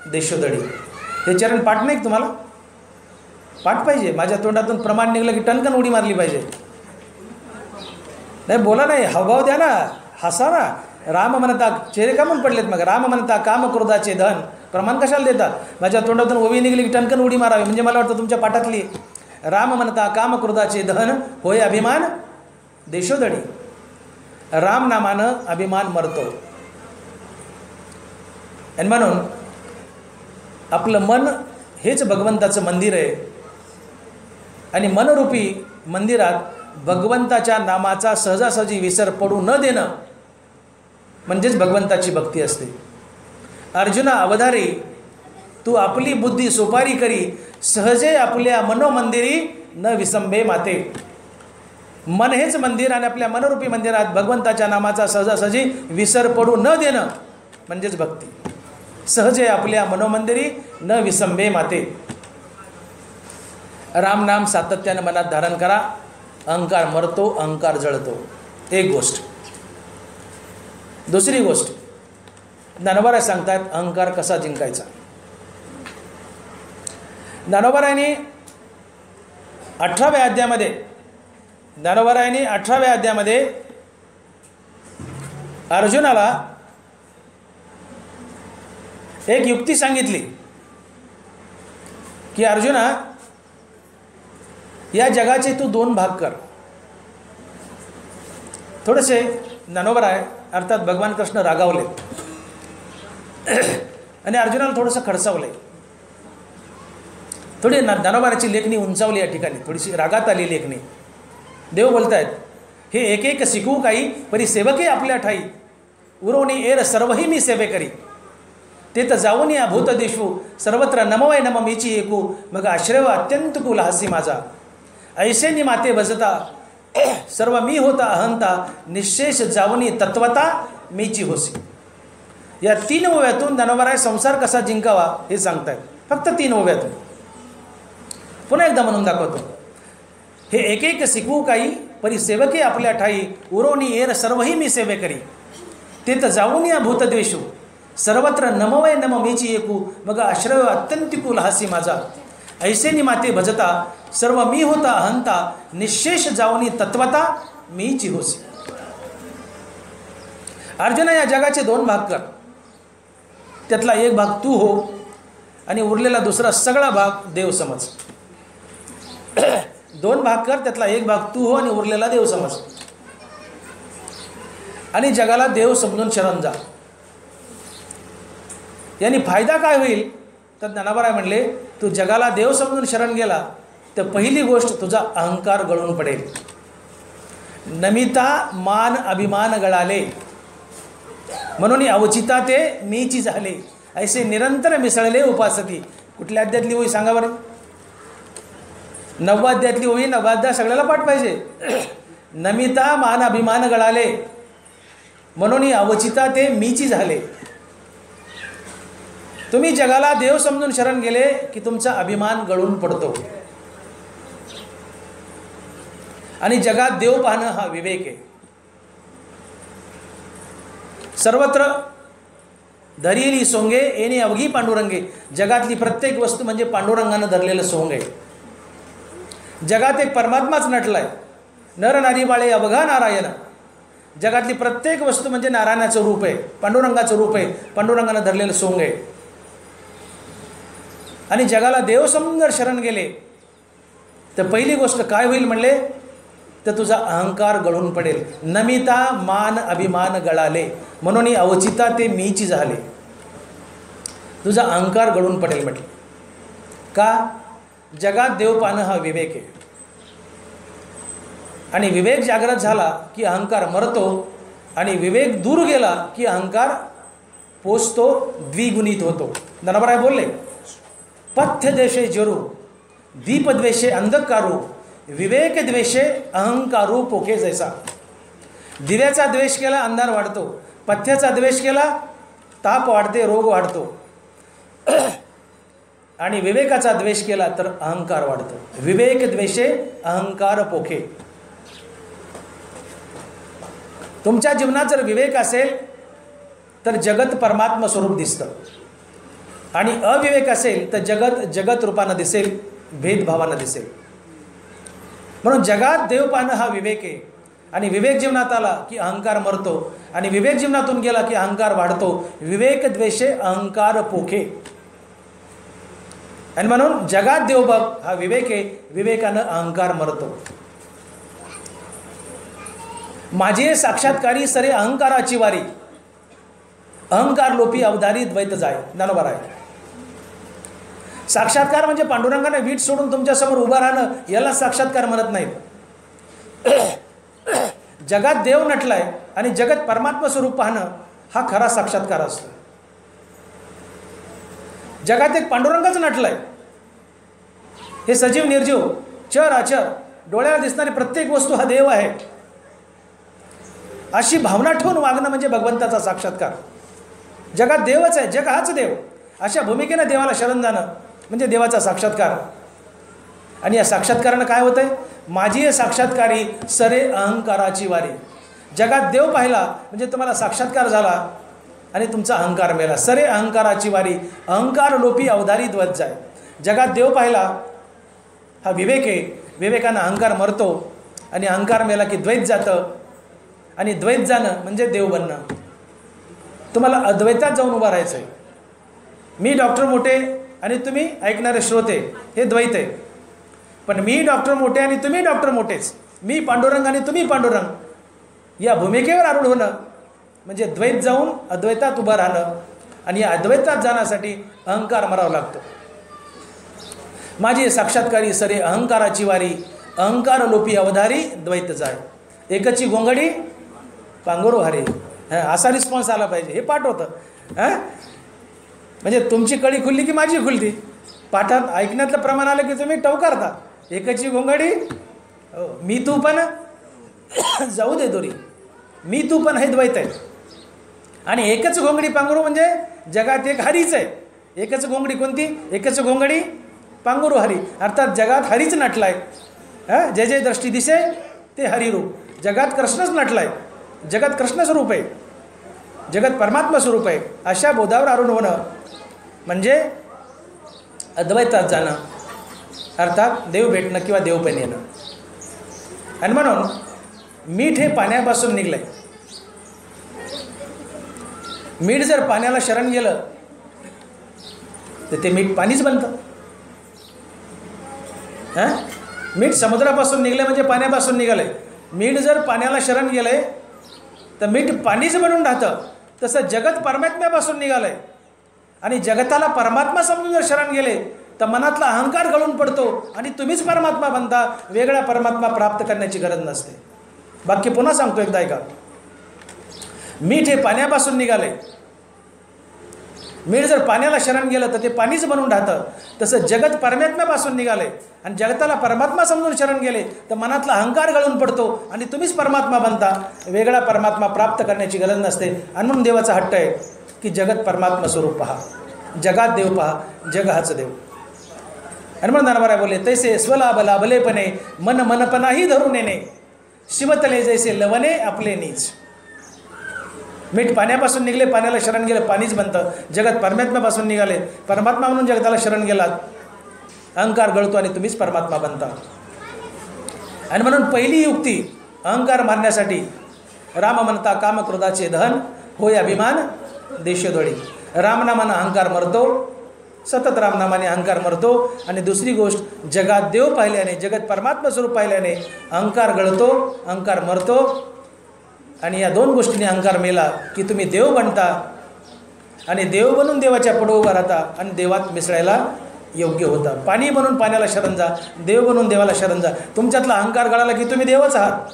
देशोदडी. हे चरण पाठ नाही तुम्हाला? पाठ पाहिजे. माझ्या तोंडातून प्रमाण निघलं की टणकन उडी मारली पाहिजे. नाही बोला नाही, हावभाव द्या ना, हसा ना. राम म्हणता, चेहरे का म्हणून पडलेत मग? राम म्हणता काम क्रोधाचे धन, प्रमाण कशाला देतात? माझ्या तोंडातून ओवी निघली की टणकन उडी मारावी, म्हणजे मला वाटतं तुमच्या पाठातली. राम म्हणता काम क्रोधाचे धन, होय अभिमान देशोदडी. राम नामानं अभिमान मरतो. आणि म्हणून आपलं मन हेच भगवंताचं मंदिर आहे, आणि मनरूपी मंदिरात भगवंताच्या नामाचा सहजासहजी विसर पडू न देणं म्हणजेच भगवंताची भक्ती असते. अर्जुना अवधारी, तू आपली बुद्धी सोपारी करी, सहजे आपल्या मनोमंदिरी न विसंबे माते. मन हेच मंदिर, आणि आपल्या मनरूपी मंदिरात भगवंताच्या नामाचा सहजासहजी विसर पडू न देणं म्हणजेच भक्ती. सहजे आपल्या मनोमंदिरी न विसंबे माते. रामनाम सातत्यानं मनात धारण करा. अहंकार मरतो, अहंकार जळतो. एक गोष्ट. दुसरी गोष्ट, ज्ञानोबाराय सांगतात अहंकार कसा जिंकायचा. ज्ञानोबारायांनी 18व्या अध्यायामध्ये, ज्ञानोबारायांनी 18व्या अध्यायामध्ये अर्जुनाला एक युक्ती सांगितली की अर्जुना, या जगाचे तू 2 भाग कर. थोडेसे ज्ञानोबाराय अर्थात भगवान कृष्ण रागावले आणि अर्जुनाला थोडंसं खडसावले. थोडी ज्ञानोबाराची लेखणी उंचावली या ठिकाणी, थोडीशी रागात आली लेखणी. देव बोलत आहेत, हे एक एक शिकवू काही, परी सेवके आपल्या ठाई, उरवणी एर सर्वही मी सेवे करी. ते तर जाऊन या भूत देशू, सर्वत्र नमवय नम मीची एकू, मग आश्रय अत्यंत कुल हासी माझा. ऐसे नि माते भजता, सर्व मी होता अहंता, निशेष जावनी तत्वता मीची होसी. या 3 ओव्यातून ज्ञानोबाराय संसार कसा जिंकावा हे सांगतायत. फक्त 3 ओव्यातून. पुन्हा एकदा म्हणून दाखवतो. हे एक एक शिकवू काही, परी सेवके आपल्या ठाई, उरवणी एर सर्वही मी सेवे करी. ते तर जाऊन या भूतद्वेषू, सर्वत्र नमवय नम मीची एकू, मग आश्रय अत्यंतिकुल हासी माझा. ऐसे नि माते भजता, सर्व मी होता अहंता, निशेष जावनी तत्वता मीची होसी. अर्जुना, या जगाचे 2 भाग कर. त्यातला एक भाग तू हो, आणि उरलेला दुसरा सगळा भाग देव समज. 2 भाग कर, त्यातला एक भाग तू हो आणि उरलेला देव समज. आणि जगाला देव समजून शरण जा. यानी फायदा काय होईल तर ज्ञानोबाराय म्हणले, तू जगाला देव समजून शरण गेला तर पहिली गोष्ट तुझा अहंकार गळून पडेल. नमिता मान अभिमान गळाले, म्हणून अवचिता ते मीची झाले. ऐसे निरंतर मिसळले उपासती. कुठल्या अध्यायातली होई सांगा बरं? 9व्या अध्यायातली होई. 9व्या अध्याय सगळ्याला पाठ पाहिजे. नमिता मान अभिमान गळाले, म्हणून अवचिता ते मीची झाले. तुम्ही जगाला देव समजून शरण गेले की तुमचा अभिमान गळून पडतो. आणि जगात देव पाहणं हा विवेक आहे. सर्वत्र धरिली सोंगे येणे अवघी पांडुरंगे. जगातली प्रत्येक वस्तू म्हणजे पांडुरंगानं धरलेलं सोंग आहे. जगात एक परमात्माच नटलाय. नर नारी बाळे अवघा नारायण. जगातली प्रत्येक वस्तू म्हणजे नारायणाचं रूप आहे, पांडुरंगाचं रूप आहे, पांडुरंगानं धरलेलं सोंग आहे. आणि जगाला देव समजून जर शरण गेले तर पहिली गोष्ट काय होईल म्हणले तर तुझा अहंकार गळून पडेल. नमिता मान अभिमान गळाले म्हणून अवचिता ते मीची झाले. तुझा अहंकार गळून पडेल म्हटलं. का? जगात देव पाहणं हा विवेक आहे. आणि विवेक जागृत झाला की अहंकार मरतो, आणि विवेक दूर गेला की अहंकार पोचतो, द्विगुणित होतो. नरबराय बोलले, पथ्य देशे जरू दीप द्वेषे अंधकारू विवेक द्वेषे अहंकारू पोखे जैसा. दिव्याचा द्वेष केला अंधार वाढतो, पथ्याचा द्वेष केला ताप वाढते, रोग वाढतो, आणि विवेकाचा द्वेष केला तर अहंकार वाढतो. विवेक द्वेषे अहंकार पोखे. तुमच्या जीवनात जर विवेक असेल तर जगत परमात्मा स्वरूप दिसतं, आणि अविवेक असेल तर जगत जगत रूपानं दिसेल, भेदभावानं दिसेल. म्हणून जगात देव पाहणं हा विवेक आहे. आणि विवेक जीवनात आला की अहंकार मरतो, आणि विवेक जीवनातून गेला की अहंकार वाढतो. विवेक द्वेषे अहंकार पोखे. आणि म्हणून जगात देव बघ हा विवेक आहे. विवेकानं अहंकार मरतो. माझे साक्षात्कारी सरे अहंकाराची वारी, अहंकार लोपी अवधारी द्वैत जाय. ज्ञानोबा आहे. साक्षात्कार म्हणजे पांडुरंगाने वीट सोडून तुमच्यासमोर उभं राहणं, याला साक्षात्कार म्हणत नाहीत. जगात देव नटलाय आणि जगत परमात्मा स्वरूप पाहणं हा खरा साक्षात्कार असतो. जगात एक पांडुरंगच नटलाय. हे सजीव निर्जीव चर अचर डोळ्याला दिसणारी प्रत्येक वस्तू हा देव आहे, अशी भावना ठेवून वागणं म्हणजे भगवंताचा साक्षात्कार. जगात देवच आहे, जग हाच देव, अशा भूमिकेनं देवाला शरण जाणं म्हणजे देवाचा साक्षात्कार. आणि या साक्षात्कारानं काय होतंय? माझी साक्षात्कारी सरे अहंकाराची वारी. जगात देव पाहिला म्हणजे तुम्हाला साक्षात्कार झाला आणि तुमचा अहंकार मेला. सरे अहंकाराची वारी, अहंकार लोपी अवधारी द्वैत जाय. जगात देव पाहिला हा विवेक आहे. विवेकानं अहंकार मरतो, आणि अहंकार मेला की द्वैत जातं, आणि द्वैत जाणं म्हणजे देव बनणं. तुम्हाला अद्वैतात जाऊन उभं राहायचं आहे. मी डॉक्टर मोठे आणि तुम्ही ऐकणारे श्रोते, हे द्वैत आहे. पण मी डॉक्टर मोठे आणि तुम्ही डॉक्टर मोठेच, मी पांडुरंग आणि तुम्ही पांडुरंग, या भूमिकेवर आरूढ होणं म्हणजे द्वैत जाऊन अद्वैतात उभं राहणं. आणि या अद्वैतात जाण्यासाठी अहंकार मरावा लागतो. माझी साक्षात्कारी सरे अहंकाराची वारी, अहंकार लोपी अवधारी द्वैत जाय. एकची गोंगडी पांगोरो हरे. असा रिस्पॉन्स आला पाहिजे. हे पाठ होतं. म्हणजे तुमची कळी खुलली की माझी खुलती. पाठात ऐकण्यातलं प्रमाण आलं की तुम्ही टवकारता. एकची गोंगडी मी तू पण जाऊ दे दोरी, मी तू पण हे द्वैत आहे. आणि एकच घोंगडी पांघरू म्हणजे जगात एक हरीच आहे. एकच घोंगडी कोणती? एकच घोंगडी पांघरू हरी. अर्थात जगात हरीच नटलाय. जे जे दृष्टी दिसे ते हरिरूप. जगात कृष्णच नटलाय. जगत कृष्ण स्वरूप आहे, जगत परमात्मा स्वरूप आहे. अशा बोधावर आरूढ होणं म्हणजे अद्वैतात जाणं, अर्थात देव भेटणं किंवा देवपण येणं. आणि म्हणून मीठ हे पाण्यापासून निघलंय. मीठ जर पाण्याला शरण गेलं तर ते मीठ पाणीच बनतं. मीठ समुद्रापासून निघलंय म्हणजे पाण्यापासून निघालंय. मीठ जर पाण्याला शरण गेलंय तर मीठ पाणीच बनून राहतं. तसं जगत परमात्म्यापासून निघालंय, आणि जगताला परमात्मा समजून जर शरण गेले तर मनातला अहंकार गळून पडतो आणि तुम्हीच परमात्मा बनता. वेगळा परमात्मा प्राप्त करण्याची गरज नसते. वाक्य पुन्हा सांगतो एकदा ऐका. मीठ हे पाण्यापासून निघाले. मीठ जर पाण्याला शरण गेलं तर ते पाणीच बनून राहतं. तसं जगत परमात्म्यापासून निघाले आणि जगताला परमात्मा समजून शरण गेले तर मनातला अहंकार गळून पडतो आणि तुम्हीच परमात्मा बनता. वेगळा परमात्मा प्राप्त करण्याची गरज नसते. आणि म्हणून देवाचा हट्ट आहे की जगत परमात्मा स्वरूप पहा, जगात देव पहा, जग हाच देव. आणि म्हणून ज्ञानोबा बोलले, तैसे स्वलाभ लाभलेपणे मन मनपणाही धरून येणे, शिवतले जैसे लवणे आपले नीच. मीठ पाण्यापासून निघले, पाण्याला शरण गेलं, पाणीच बनतं. जगत परमात्म्यापासून निघाले, परमात्मा म्हणून जगताला शरण गेलात, अहंकार गळतो आणि तुम्हीच परमात्मा बनता. आणि म्हणून पहिली युक्ती अहंकार मारण्यासाठी, राम म्हणता काम क्रोधाचे धन होय अभिमान देशोधडी. रामनामाने अहंकार मरतो, सतत रामनामाने अहंकार मरतो. आणि दुसरी गोष्ट, जगात देव पाहिल्याने, जगत परमात्मा स्वरूप पाहिल्याने अहंकार गळतो, अहंकार मरतो. आणि या दोन गोष्टींनी अहंकार मेला की तुम्ही देव बनता आणि देव बनून देवाच्या पुढे उभा राहता आणि देवात मिसळायला योग्य होता. पाणी बनून पाण्याला शरण जा, देव बनून देवाला शरण जा. तुमच्यातला अहंकार गळाला की तुम्ही देवच आहात.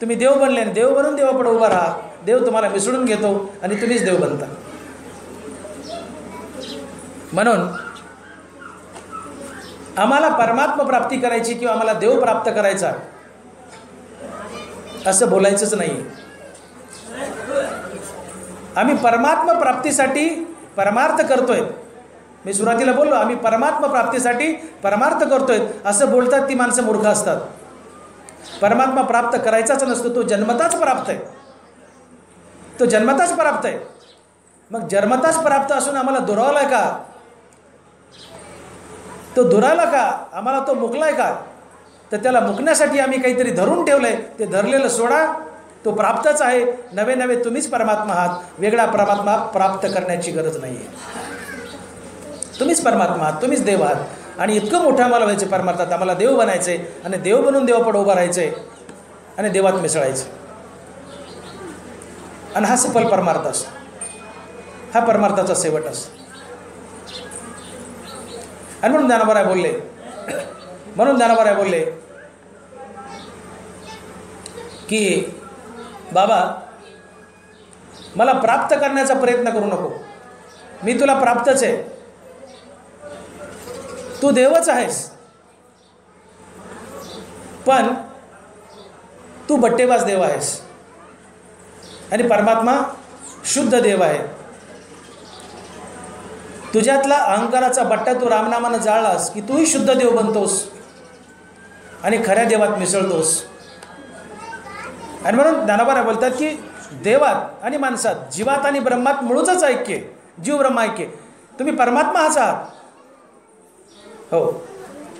तुम्ही देव बनले आणि देव बनून देवापुढे उभा राहा. देव तुम्हाला मिसळून घेतो आणि तुम्हीच देव बनता. म्हणून आम्हाला परमात्मा प्राप्ती करायची किंवा आम्हाला देव प्राप्त करायचा असं बोलायचंच नाही. आम्ही परमात्मा प्राप्तीसाठी परमार्थ करतोय. मी सुरुवातीला बोललो, आम्ही परमात्मा प्राप्तीसाठी परमार्थ करतोय असं बोलतात ती माणसं मूर्ख असतात. परमात्मा प्राप्त करायचाच नसतो, तो जन्मताच प्राप्त आहे. तो जन्मताच प्राप्त आहे. मग जन्मताच प्राप्त असून आम्हाला दुरावलाय का? तो दुरावला का? आम्हाला तो मुकलाय का? तर त्याला मुकण्यासाठी आम्ही काहीतरी धरून ठेवलंय. ते धरलेलं सोडा, तो प्राप्तच आहे. नवे नवे तुम्हीच परमात्मा आहात. वेगळा परमात्मा प्राप्त करण्याची गरज नाही आहे. तुम्हीच परमात्मा आहात, तुम्हीच देव आहात. आणि इतकं मोठं आम्हाला व्हायचं परमार्थात, आम्हाला देव बनायचं आहे आणि देव बनून देवापुढे उभं राहायचं आहे आणि देवात मिसळायचं. आणि हा सफल परमार्थ असतो, हा परमार्थाचा शेवट असतो. आणि म्हणून ज्ञानोबा बोलले की बाबा, मला प्राप्त करण्याचा प्रयत्न करू नको. मी तुला प्राप्तच आहे. तू देवच आहेस, पण तू बट्टेबाज देव आहेस आणि परमात्मा शुद्ध देव आहे. तुझ्यातला अहंकाराचा बट्टा तू रामनामानं जाळलास की तूही शुद्ध देव बनतोस आणि खऱ्या देवात मिसळतोस. आणि म्हणून ज्ञानोबा बोलतात की देवात आणि माणसात, जीवात आणि ब्रह्मात मुळूचच ऐक्य, जीव ब्रह्म ऐक्य. तुम्ही परमात्मा हाच आहात. हो,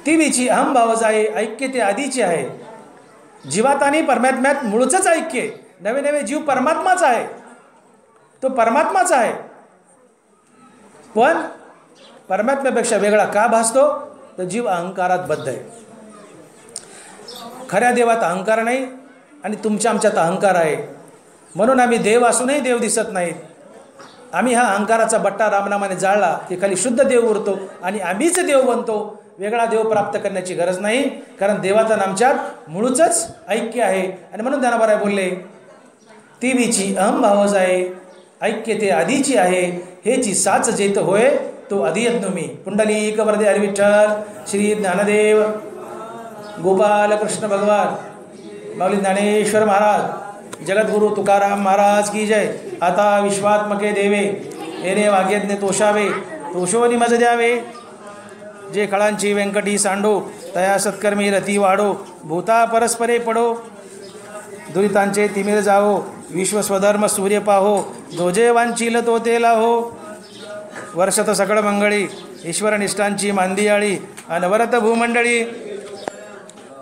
ती विची अहम भाव जाय, ऐक्य ते आधीचे आहे. जीवात आणि परमात्म्यात मुळचंच ऐक्य. नवे नवे जीव परमात्माच आहे, तो परमात्माच आहे. पण परमात्म्यापेक्षा वेगळा का भासतो? तर जीव अहंकारात बद्ध आहे. खऱ्या देवात अहंकार नाही आणि तुमच्या आमच्यात अहंकार आहे. म्हणून आम्ही देव असूनही देव दिसत नाहीत. आम्ही हा अहंकाराचा बट्टा रामनामाने जाळला की खाली शुद्ध देव उरतो आणि आम्हीच देव बनतो. वेगळा देव प्राप्त करण्याची गरज नाही, कारण देवात आणि आमच्यात मुळूचच ऐक्य आहे. आणि म्हणून ज्ञानोबा बोलले, ती विची अहम भावज आहे, ऐक्य ते आधीची आहे. हेची साच जेत होय तो अधियज्ञ मी. पुंडलिक वरदे हरी विठ्ठल. श्री ज्ञानदेव गोपाल कृष्ण भगवान, माऊली ज्ञानेश्वर महाराज, जगद्गुरु तुकाराम महाराज की जय. आता विश्वात्मके देवे येणे वाग्यज्ञ तोषावे, तोषोनी मज द्यावे. जे खळांची व्यंकटी सांडो, तया सत्कर्मी रती वाढो. भूता परस्परे पडो, दुरितांचे तिमिर जावो. विश्वस्वधर्म सूर्य पाहो, जो जे वांछील तो ते लाहो. वर्षत सकळ मंगळी, ईश्वर निष्ठांची मांदियाळी. अनवरत भूमंडळी,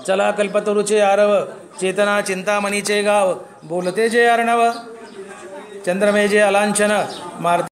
चला कल्पतरुचे आरव. चेतना चिंतामणीचे गाव, बोलते जे अर्णव. चंद्रमे जे अलांछन, मारते